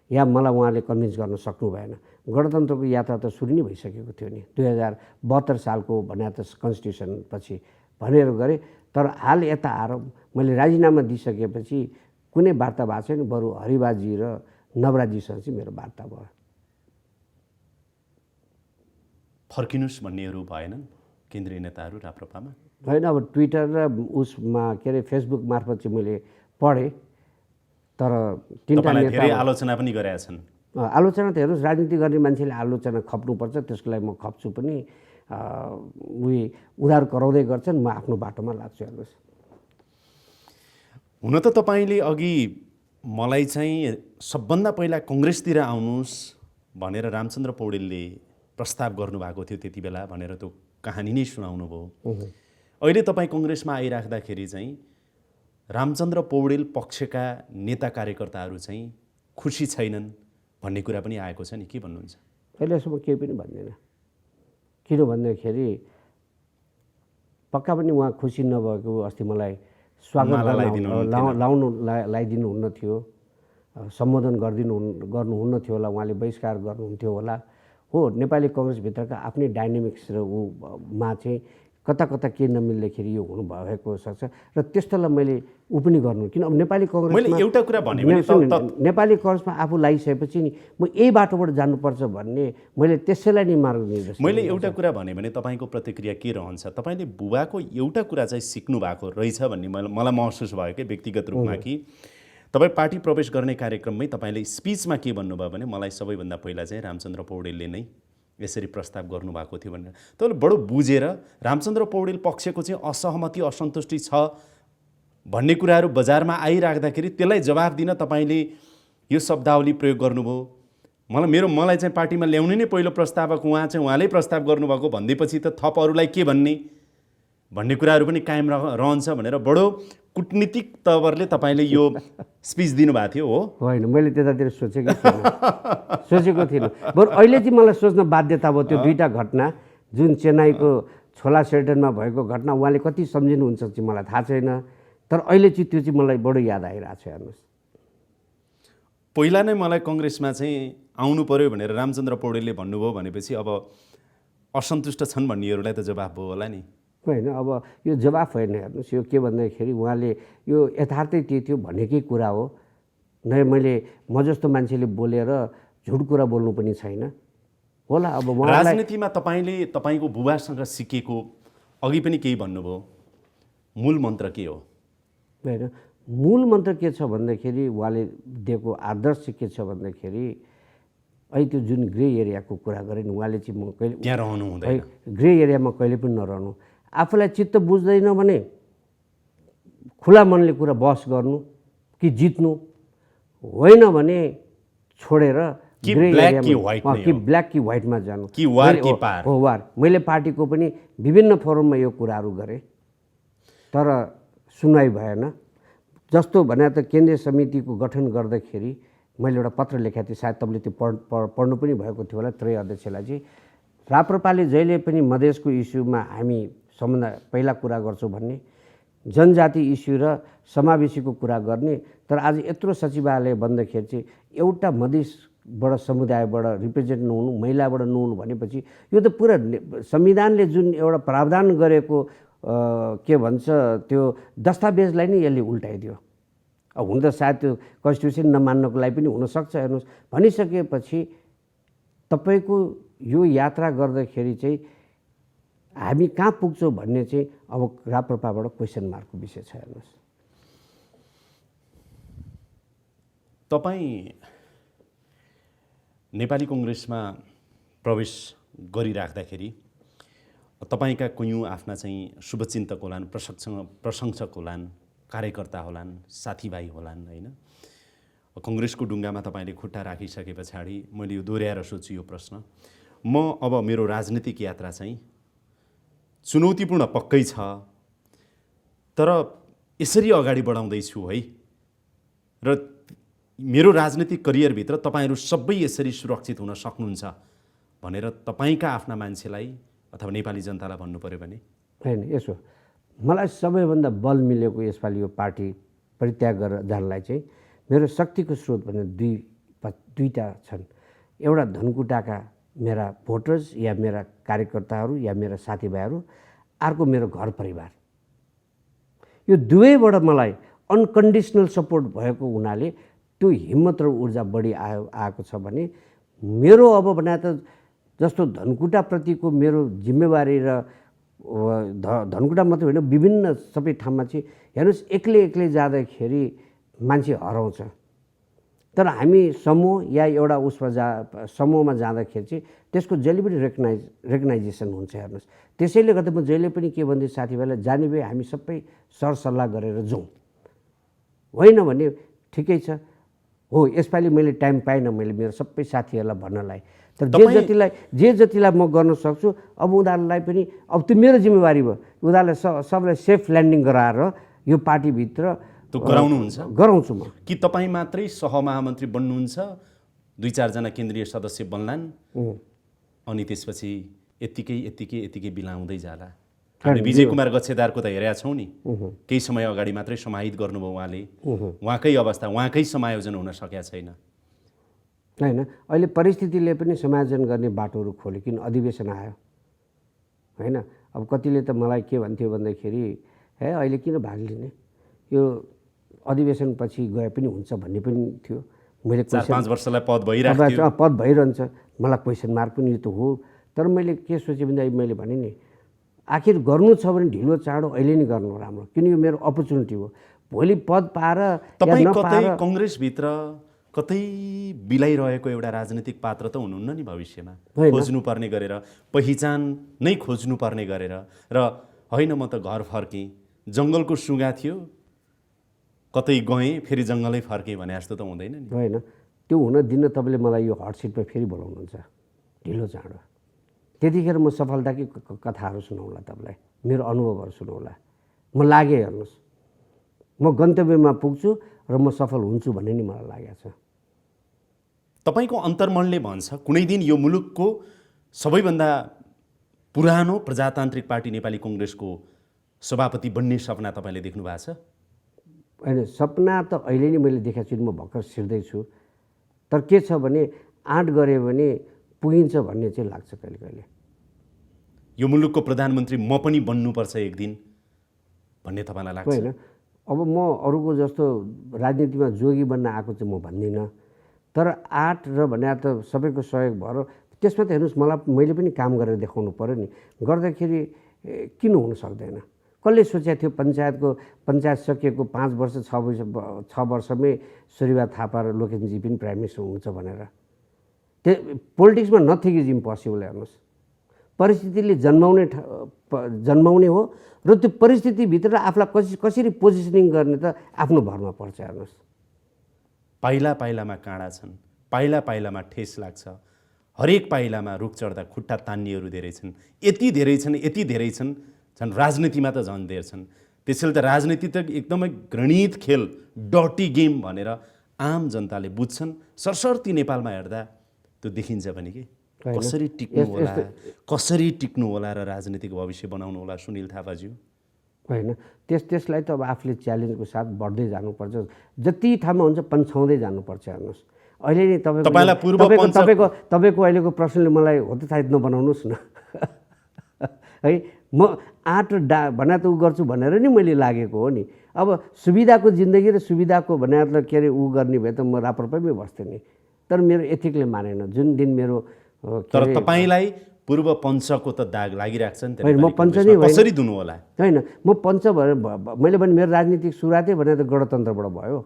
या मलाई उहाँले कन्भिन्स गर्न सक्नु भएन। गणतन्त्रको यात्रा त सुरु नै भइसकेको थियो नि 2072 सालको भने त कन्स्टिट्युसन पछि भनेर गरेँ। तर हाल यता आएर मैले राजीनामा दिइसकेपछि कुनै वार्ता भएको छैन, बरु हरिबाजी र नवराजीसँग चाहिँ मेरो वार्ता भयो। फर्किनुस् भन्नेहरू भएनन् केन्द्रीय नेताहरू राप्रपामा? होइन, अब ट्विटर र उसमा के अरे फेसबुक मार्फत चाहिँ मैले पढेँ। तर तिनवटा धेरै आलोचना पनि गरेका छन्। आलोचना त हेर्नुहोस्, राजनीति गर्ने मान्छेले आलोचना खप्नुपर्छ, त्यसको लागि म खप्छु पनि। उधार कराउँदै गर्छन्, म आफ्नो बाटोमा लाग्छु। हेर्नुहोस्, हुन त तपाईँले अघि मलाई चाहिँ सबभन्दा पहिला कङ्ग्रेसतिर आउनुहोस् भनेर रामचन्द्र पौडेलले प्रस्ताव गर्नुभएको थियो त्यति बेला भनेर त्यो कहानी नै सुनाउनु भयो। अहिले तपाईँ कङ्ग्रेसमा आइराख्दाखेरि चाहिँ रामचन्द्र पौडेल पक्षका नेता कार्यकर्ताहरू चाहिँ खुसी छैनन् भन्ने कुरा पनि आएको छ नि, के भन्नुहुन्छ? अहिलेसम्म केही पनि भन्दैन। किन भन्दाखेरि पक्का पनि उहाँ खुसी नभएको अस्ति मलाई स्वागत लगाइदिनु हुन्न थियो, सम्बोधन गर्नुहुन्न थियो होला, उहाँले बहिष्कार गर्नुहुन्थ्यो होला। हो, नेपाली कङ्ग्रेसभित्रका आफ्नै डाइनामिक्स र ऊमा चाहिँ कता कता के नमिल्दाखेरि यो हुनु भएको सक्छ र त्यस्तोलाई मैले पनि गर्नु। किन अब नेपाली कङ्ग्रेसमा एउटा कुरा भने नेपाली कङ्ग्रेसमा आफू लागिसकेपछि नि म यही बाटोबाट जानुपर्छ भन्ने मैले त्यसैलाई नै मार्ग निर्देश। मैले एउटा कुरा भने तपाईँको प्रतिक्रिया के रहन्छ? तपाईँले बुबाको एउटा कुरा चाहिँ सिक्नु भएको रहेछ भन्ने मलाई महसुस भयो कि व्यक्तिगत रूपमा कि तपाईँ पार्टी प्रवेश गर्ने कार्यक्रममै तपाईँले स्पिचमा के भन्नुभयो भने मलाई सबैभन्दा पहिला चाहिँ रामचन्द्र पौडेलले नै यसरी प्रस्ताव गर्नुभएको थियो भनेर। तपाईँले बडो बुझेर रामचन्द्र पौडेल पक्षको चाहिँ असहमति असन्तुष्टि छ भन्ने कुराहरू बजारमा आइराख्दाखेरि त्यसलाई जवाफ दिन तपाईँले यो शब्दावली प्रयोग गर्नुभयो। मलाई चाहिँ पार्टीमा ल्याउने नै पहिलो प्रस्तावक उहाँले प्रस्ताव गर्नुभएको भन्दैपछि त थप अरूलाई के भन्ने कुराहरू पनि कायम रहन्छ भनेर बडो कुटनीतिक तवरले तपाईँले यो स्पिच दिनुभएको थियो। हो, होइन, मैले त्यतातिर सोचेको थिइनँ। बरु अहिले चाहिँ मलाई सोच्न बाध्यता भयो त्यो दुईवटा घटना, जुन चेन्नईको छोला सेल्टनमा भएको घटना, उहाँले कति सम्झिनुहुन्छ चाहिँ मलाई थाहा छैन। तर अहिले चाहिँ त्यो चाहिँ मलाई बडो याद आइरहेको छ। हेर्नुहोस्, पहिला नै मलाई कङ्ग्रेसमा चाहिँ आउनु पर्यो भनेर रामचन्द्र पौडेलले भन्नुभयो भनेपछि अब असन्तुष्ट छन् भन्नेहरूलाई त जवाफ भयो होला नि? होइन, अब यो जवाफ होइन। हेर्नुहोस्, यो के भन्दाखेरि उहाँले यो यथार्थै त्यही थियो भनेकै कुरा हो। न मैले म जस्तो मान्छेले बोलेर झुट कुरा बोल्नु पनि छैन होला। अब राजनीतिमा तपाईँले तपाईँको बुबासँग सिकेको अघि पनि केही भन्नुभयो, मूल मन्त्र के हो? होइन, मूल मन्त्र के छ भन्दाखेरि उहाँले दिएको आदर्श के छ भन्दाखेरि अहिले त्यो जुन ग्रे एरियाको कुरा गरेँ नि, उहाँले चाहिँ म कहिले त्यहाँ रहनु हुँदैन, ग्रे एरियामा कहिले पनि नरहनु। आफूलाई चित्त बुझ्दैन भने खुला मनले कुरा बहस गर्नु कि जित्नु, होइन भने छोडेर ग्रे एरियामा कि ब्ल्याक कि व्हाइटमा जानु, कि वार कि पार। हो, वार। मैले पार्टीको पनि विभिन्न फोरममा यो कुराहरू गरेँ तर सुनवाई भएन। जस्तो भने त केन्द्रीय समितिको गठन गर्दाखेरि मैले एउटा पत्र लेखेको थिएँ, सायद तपाईँले त्यो पढ्नु पनि भएको थियो होला, त्रय अध्यक्षलाई चाहिँ राप्रपाले जहिले पनि मधेसको इस्युमा हामी सबभन्दा पहिला कुरा गर्छौँ भन्ने, जनजाति इस्यु र समावेशीको कुरा गर्ने। तर आज यत्रो सचिवालय बन्दाखेरि चाहिँ एउटा मधेसबाट समुदायबाट रिप्रेजेन्ट नहुनु, महिलाबाट नहुनु भनेपछि यो त पुरा संविधानले जुन एउटा प्रावधान गरेको के भन्छ त्यो दस्तावेजलाई नै यसले उल्टाइदियो। अब हुन त सायद त्यो कन्स्टिट्युसन नमान्नको लागि पनि हुनसक्छ। हेर्नुहोस्, भनिसकेपछि तपाईँको यो यात्रा गर्दाखेरि चाहिँ हामी कहाँ पुग्छौँ भन्ने चाहिँ अब राप्रपाबाट क्वेसन मार्कको विषय छ। हेर्नुहोस्, तपाईँ नेपाली कङ्ग्रेसमा प्रवेश गरिराख्दाखेरि तपाईँका कयौँ आफ्ना चाहिँ शुभचिन्तक होलान्, प्रशंसक होलान्, कार्यकर्ता होलान्, साथीभाइ होलान्, होइन? कङ्ग्रेसको ढुङ्गामा तपाईँले खुट्टा राखिसके पछाडि मैले यो दोहोऱ्याएर सोध्छु यो प्रश्न। म अब मेरो राजनीतिक यात्रा चाहिँ चुनौतीपूर्ण पक्कै छ, तर यसरी अगाडि बढाउँदैछु है, र मेरो राजनीतिक करियरभित्र तपाईँहरू सबै यसरी सुरक्षित हुन सक्नुहुन्छ भनेर तपाईँका आफ्ना मान्छेलाई अथवा नेपाली जनतालाई भन्नु पऱ्यो भने? होइन, यसो मलाई सबैभन्दा बल मिलेको यसपालि यो पार्टी परित्याग गरेर जानलाई चाहिँ मेरो शक्तिको स्रोत भने दुईटा छन्। एउटा धनकुटाका मेरा भोटर्स या मेरा कार्यकर्ताहरू या मेरा साथीभाइहरू, अर्को मेरो घर परिवार। यो दुवैबाट मलाई अनकन्डिसनल सपोर्ट भएको हुनाले त्यो हिम्मत र ऊर्जा बढी आएको छ भने मेरो अब भने त जस्तो धनकुटाप्रतिको मेरो जिम्मेवारी र धनकुटा मात्रै होइन विभिन्न सबै ठाउँमा चाहिँ हेर्नुहोस् एक्लै जाँदाखेरि मान्छे हराउँछ, तर हामी समूह या एउटा समूहमा जाँदाखेरि चाहिँ त्यसको जहिले पनि रेकग्नाइजेसन हुन्छ। हेर्नुहोस्, त्यसैले गर्दा म जहिले पनि के भन्छु साथीभाइलाई, जाने भए हामी सबै सरसल्लाह गरेर जाउँ, होइन भने ठिकै छ हो। यसपालि मैले टाइम पाइनँ मैले मेरो सबै साथीहरूलाई भन्नलाई, तर जे जतिलाई म गर्न सक्छु अब उनीहरूलाई पनि अब त्यो मेरो जिम्मेवारी भयो, उनीहरूलाई सबलाई सेफ ल्यान्डिङ गराएर यो पार्टीभित्र गराउँछु म। कि तपाईँ मात्रै सहमहामन्त्री बन्नुहुन्छ, 2-4 जना केन्द्रीय सदस्य बन्लान्, अनि त्यसपछि यत्तिकै बिलाउँदै जाला? हामीले विजय कुमार गच्छेदारको त हेरेका छौँ नि, केही समय अगाडि मात्रै समाहित गर्नुभयो उहाँले, उहाँकै अवस्था उहाँकै समायोजन हुन सकेका छैन। होइन, अहिले परिस्थितिले पनि समायोजन गर्ने बाटोहरू खोल्यो, किन अधिवेशन आयो होइन। अब कतिले त मलाई के भन्थ्यो भन्दाखेरि हे अहिले किन भाग लिने, यो अधिवेशन पछि गए पनि हुन्छ भन्ने पनि थियो। मैले 4-5 वर्षलाई पद भइरहन्छ, मलाई क्वेसन मार्क पनि यो त हो। तर मैले के सोचेँ भने मैले भने नि आखिर गर्नु छ भने ढिलो चाँडो अहिले नै गर्नु राम्रो, किन यो मेरो अपर्च्युनिटी हो। भोलि पद पाएर तपाईँ कतै कङ्ग्रेसभित्र कतै बिलाइरहेको एउटा राजनीतिक पात्र त हुनुहुन्न नि भविष्यमा, खोज्नुपर्ने गरेर, पहिचान नै खोज्नुपर्ने गरेर, र होइन म त घर फर्केँ, जङ्गलको सुगा थियो कतै गएँ फेरि जङ्गलै फर्केँ भने जस्तो त हुँदैन नि। होइन, त्यो हुन दिन तपाईँले मलाई यो हट सिटमा फेरि बोलाउनुहुन्छ ढिलो चाँडो, त्यतिखेर म सफलताकै कथाहरू सुनाउँला तपाईँलाई, मेरो अनुभवहरू सुनाउँला। म लागेँ हेर्नुहोस्, म गन्तव्यमा पुग्छु र म सफल हुन्छु भन्ने नि मलाई लागेको छ। तपाईँको अन्तर्मनले भन्छ कुनै दिन यो मुलुकको सबैभन्दा पुरानो प्रजातान्त्रिक पार्टी नेपाली कङ्ग्रेसको सभापति बन्ने सपना तपाईँले देख्नु भएको छ? होइन, सपना त अहिले नै मैले देखाएको छु, म भर्खर छिर्दैछु, तर के छ भने आँट गऱ्यो भने पुगिन्छ भन्ने चाहिँ लाग्छ कहिले कहिले। यो मुलुकको प्रधानमन्त्री म पनि बन्नुपर्छ एक दिन भन्ने तपाईँलाई लाग्छ? होइन, अब म अरूको जस्तो राजनीतिमा जोगी बन्न आएको चाहिँ म भन्दिनँ, तर आँट र भने त सबैको सहयोग भएर त्यसमा त हेर्नुहोस् मैले पनि काम गरेर देखाउनु पऱ्यो नि, गर्दाखेरि किन हुन सक्दैन। कसले सोचेको थियो पञ्चायत सकिएको 5 वर्ष 6 वर्षमै सूर्यबहादुर थापा र लोकेशजी पनि प्राइम मिनिस्टर हुन्छ भनेर? त्यो पोलिटिक्समा नथिङ इज इम्पोसिबल। हेर्नुहोस्, परिस्थितिले जन्माउने हो र त्यो परिस्थितिभित्र आफूलाई कसरी पोजिसनिङ गर्ने त आफ्नो भरमा पर्छ। हेर्नुहोस्, पाइलामा काँडा छन्, पाइलामा ठेस लाग्छ, हरेक पाइलामा रुख चढ्दा खुट्टा तान्नेहरू धेरै छन्, यति धेरै छन् झन् राजनीतिमा त झन् धेरै छन्। त्यसैले त राजनीति त एकदमै घृणित खेल, डटी गेम भनेर आम जनताले बुझ्छन्। सरसर्ती नेपालमा हेर्दा त्यो देखिन्छ भने कि कसरी टिक्नु होला र राजनीतिक भविष्य बनाउनु होला सुनिल थापाज्यू? होइन, त्यसलाई त अब आफूले च्यालेन्जको साथ बढ्दै जानुपर्छ, जति ठाउँमा हुन्छ पन्छाउँदै जानुपर्छ। हेर्नुहोस्, अहिले नै तपाईँको अहिलेको प्रश्नले मलाई हतोत्साहित नबनाउनुहोस् न है। म आँट भने त ऊ गर्छु भनेर नि मैले लागेको हो नि। अब सुविधाको जिन्दगी र सुविधाको भने के अरे ऊ गर्ने भए त म राप्रपामै बस्थेँ नि, तर मेरो एथिकले मानेन। जुन दिन मेरो तर तपाईँलाई पूर्व पञ्चको त दाग लागिरहेको छ नि, म पञ्च नै कसरी दिनु होला? होइन, म पञ्च भएर मैले भने मेरो राजनीतिक सुरुवातै भने त गणतन्त्रबाट भयो।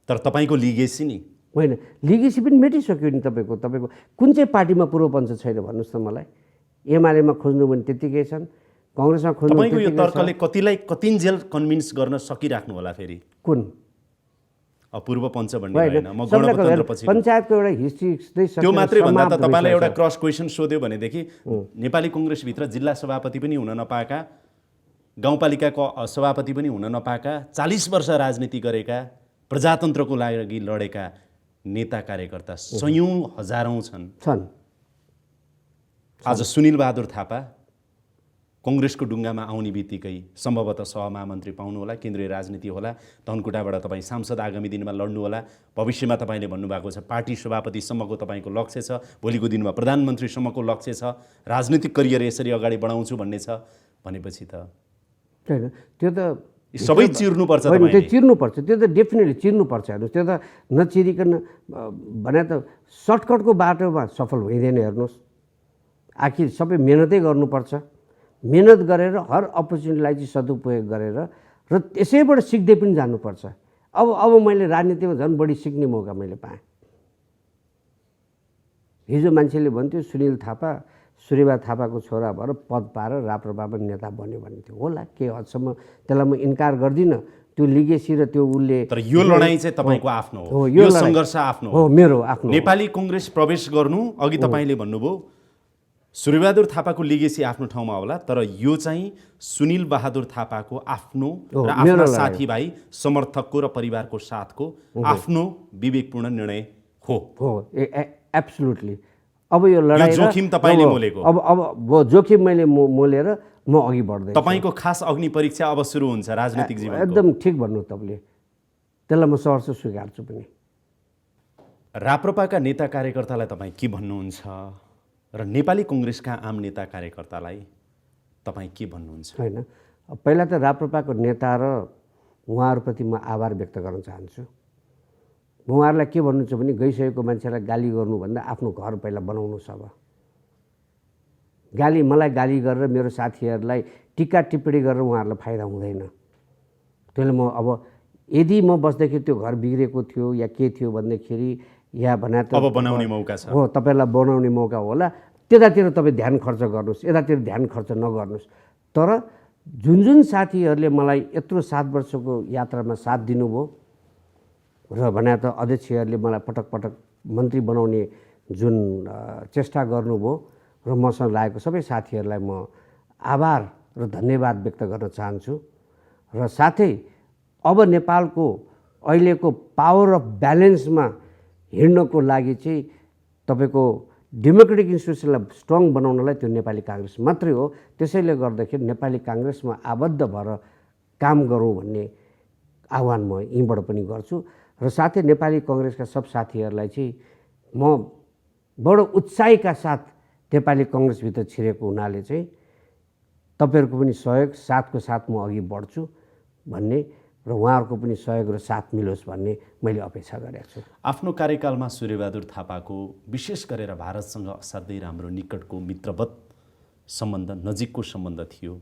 तर तपाईँको लिगेसी नि होइन, लिगेसी पनि मेटिसक्यो नि। तपाईँको कुन चाहिँ पार्टीमा पूर्व पञ्च छैन भन्नुहोस् त मलाई? एमालेमा खोज्नु भने त्यत्तिकै छन्, कङ्ग्रेसमा खोज्नु तपाईँको यो तर्कले कतिलाई कतिन्जेल कन्भिन्स गर्न सकिराख्नु होला फेरि? कुन पूर्व पञ्च भन्ने होइन, म सबैलाई गणतन्त्रपछि पञ्चायतको एउटा हिस्ट्री नै त्यो मात्रै भन्दा त समाप्त तपाईँलाई एउटा भइसकेको क्रस क्वेसन सोध्यो भनेदेखि नेपाली कङ्ग्रेसभित्र जिल्ला सभापति पनि हुन नपाएका, गाउँपालिकाको सभापति पनि हुन नपाएका, 40 वर्ष राजनीति गरेका, प्रजातन्त्रको लागि लडेका नेता कार्यकर्ता सयौँ हजारौँ छन्। आज सुनिल बहादुर थापा कङ्ग्रेसको ढुङ्गामा आउने बित्तिकै सम्भवतः सहमहामन्त्री पाउनु होला, केन्द्रीय राजनीति होला, धनकुटाबाट तपाईँ सांसद आगामी दिनमा लड्नु होला, भविष्यमा तपाईँले भन्नुभएको छ पार्टी सभापतिसम्मको तपाईँको लक्ष्य छ, भोलिको दिनमा प्रधानमन्त्रीसम्मको लक्ष्य छ, राजनीतिक करियर यसरी अगाडि बढाउँछु भन्ने छ भनेपछि त होइन त्यो त सबै चिर्नुपर्छ होइन, त्यो तपाईँले। चिर्नुपर्छ, त्यो त डेफिनेटली चिर्नुपर्छ। हेर्नुहोस् त्यो त नचिरिकन भने त सर्टकटको बाटोमा सफल हुँदैन। हेर्नुहोस् आखिर सबै मेहनतै गर्नुपर्छ, मेहनत गरेर हर अपर्च्युनिटीलाई चाहिँ सदुपयोग गरेर र त्यसैबाट सिक्दै पनि जानुपर्छ। अब मैले राजनीतिमा झन् बढी सिक्ने मौका मैले पाएँ। हिजो मान्छेले भन्थ्यो सुनिल थापा सूर्यबहादुर थापाको छोरा भएर पद पाएर राप्रपामा नेता बन्यो भन्ने थियो। होला के हदसम्म त्यसलाई म इन्कार गर्दिनँ, त्यो लिगेसी र त्यो उसले। तर यो लडाइँ चाहिँ तपाईँको आफ्नो हो, यो यो लडाइँ सङ्घर्ष आफ्नो हो, मेरो आफ्नो। नेपाली कङ्ग्रेस प्रवेश गर्नु अघि तपाईँले भन्नुभयो सूर्यबहादुर थापाको लिगेसी आफ्नो ठाउँमा होला, तर यो चाहिँ सुनिल बहादुर थापाको आफ्नो र आफ्ना साथीभाइ समर्थकको र परिवारको साथको आफ्नो विवेकपूर्ण निर्णय हो। एब्सोल्युटली। अब यो लडाइँ जोखिम तपाईँले मोलेको, अब जोखिम मैले मोलेर म अघि बढ्दै। तपाईँको खास अग्नि परीक्षा अब सुरु हुन्छ राजनीतिक जीवन। एकदम ठिक भन्नु तपाईँले, त्यसलाई म सहर्ष स्वीकार्छु पनि। राप्रपाका नेता कार्यकर्तालाई तपाईँ के भन्नुहुन्छ र नेपाली कङ्ग्रेसका आम नेता कार्यकर्तालाई तपाईँ के भन्नुहुन्छ? होइन, पहिला त राप्रपाको नेता र उहाँहरूप्रति म आभार व्यक्त गर्न चाहन्छु। म उहाँहरूलाई के भन्नुहुन्छ भने गइसकेको मान्छेलाई गाली गर्नुभन्दा आफ्नो घर पहिला बनाउनुहोस्। अब मलाई गाली गरेर मेरो साथीहरूलाई टिक्का टिप्पणी गरेर उहाँहरूलाई फाइदा हुँदैन। त्यसले म अब यदि म बस्दाखेरि त्यो घर बिग्रेको थियो या के थियो भन्दाखेरि या भने त अब बनाउने मौका छ हो, तपाईँलाई बनाउने मौका होला, त्यतातिर तपाईँ ध्यान खर्च गर्नुहोस्, यतातिर ध्यान खर्च नगर्नुहोस्। तर जुन साथीहरूले मलाई यत्रो 7 वर्षको यात्रामा साथ दिनुभयो र भने त अध्यक्षहरूले मलाई पटक पटक मन्त्री बनाउने जुन चेष्टा गर्नुभयो र मसँग लागेको सबै साथीहरूलाई म आभार र धन्यवाद व्यक्त गर्न चाहन्छु। र साथै अब नेपालको अहिलेको पावर अफ ब्यालेन्समा हिँड्नको लागि चाहिँ तपाईँको डेमोक्रेटिक इन्स्टिट्युसनलाई स्ट्रङ बनाउनलाई त्यो नेपाली काङ्ग्रेस मात्रै हो। त्यसैले गर्दाखेरि नेपाली काङ्ग्रेसमा आबद्ध भएर काम गरौँ भन्ने आह्वान म यहीँबाट पनि गर्छु। र साथै नेपाली कङ्ग्रेसका सब साथीहरूलाई चाहिँ म बडो उत्साहीका साथ नेपाली कङ्ग्रेसभित्र छिरेको हुनाले चाहिँ तपाईँहरूको पनि सहयोग साथको साथ म अघि बढ्छु भन्ने र उहाँहरूको पनि सहयोग र साथ मिलोस् भन्ने मैले अपेक्षा गरेको छु। आफ्नो कार्यकालमा सूर्यबहादुर थापाको विशेष गरेर भारतसँग असाध्यै राम्रो निकटको मित्रवत सम्बन्ध, नजिकको सम्बन्ध थियो।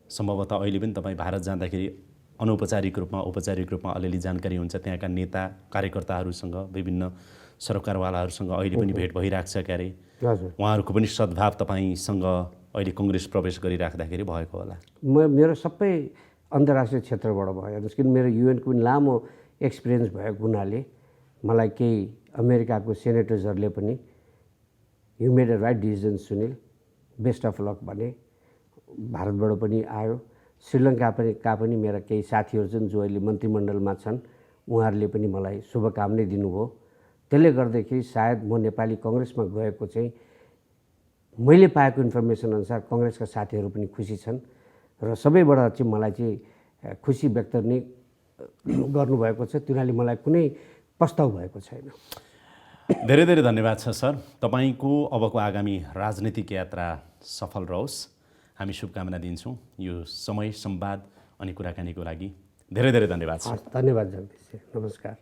सम्भवतः अहिले पनि तपाईँ भारत जाँदाखेरि अनौपचारिक रूपमा औपचारिक रूपमा अलिअलि जानकारी हुन्छ, त्यहाँका नेता कार्यकर्ताहरूसँग विभिन्न सरकारवालाहरूसँग अहिले पनि भेट भइरहेको छ क्यारे। उहाँहरूको पनि सद्भाव तपाईँसँग अहिले कङ्ग्रेस प्रवेश गरिराख्दाखेरि भएको होला। मेरो सबै अन्तर्राष्ट्रिय क्षेत्रबाट भयो। हेर्नुहोस् किन मेरो युएनको पनि लामो एक्सपिरियन्स भएको हुनाले मलाई केही अमेरिकाको सेनेटर्सहरूले पनि you made a right decision Sunil, best of lock भने भारतबाट पनि आयो। श्रीलङ्का पनि मेरा केही साथीहरू छन् जो अहिले मन्त्रीमण्डलमा छन्, उहाँहरूले पनि मलाई शुभकामना दिनुभयो। त्यसले गर्दाखेरि सायद म नेपाली कङ्ग्रेसमा गएको चाहिँ मैले पाएको इन्फर्मेसन अनुसार कङ्ग्रेसका साथीहरू पनि खुसी छन् र सबैबाट चाहिँ मलाई चाहिँ खुसी व्यक्त नै गर्नुभएको छ। तिनीहरूले मलाई कुनै प्रस्ताव भएको छैन। धेरै धेरै धन्यवाद छ सर। तपाईँको अबको आगामी राजनीतिक यात्रा सफल रहोस्, हामी शुभकामना दिन्छौँ। यो समय, संवाद अनि कुराकानीको लागि धेरै धेरै धन्यवाद सर। धन्यवाद जगदीश, नमस्कार।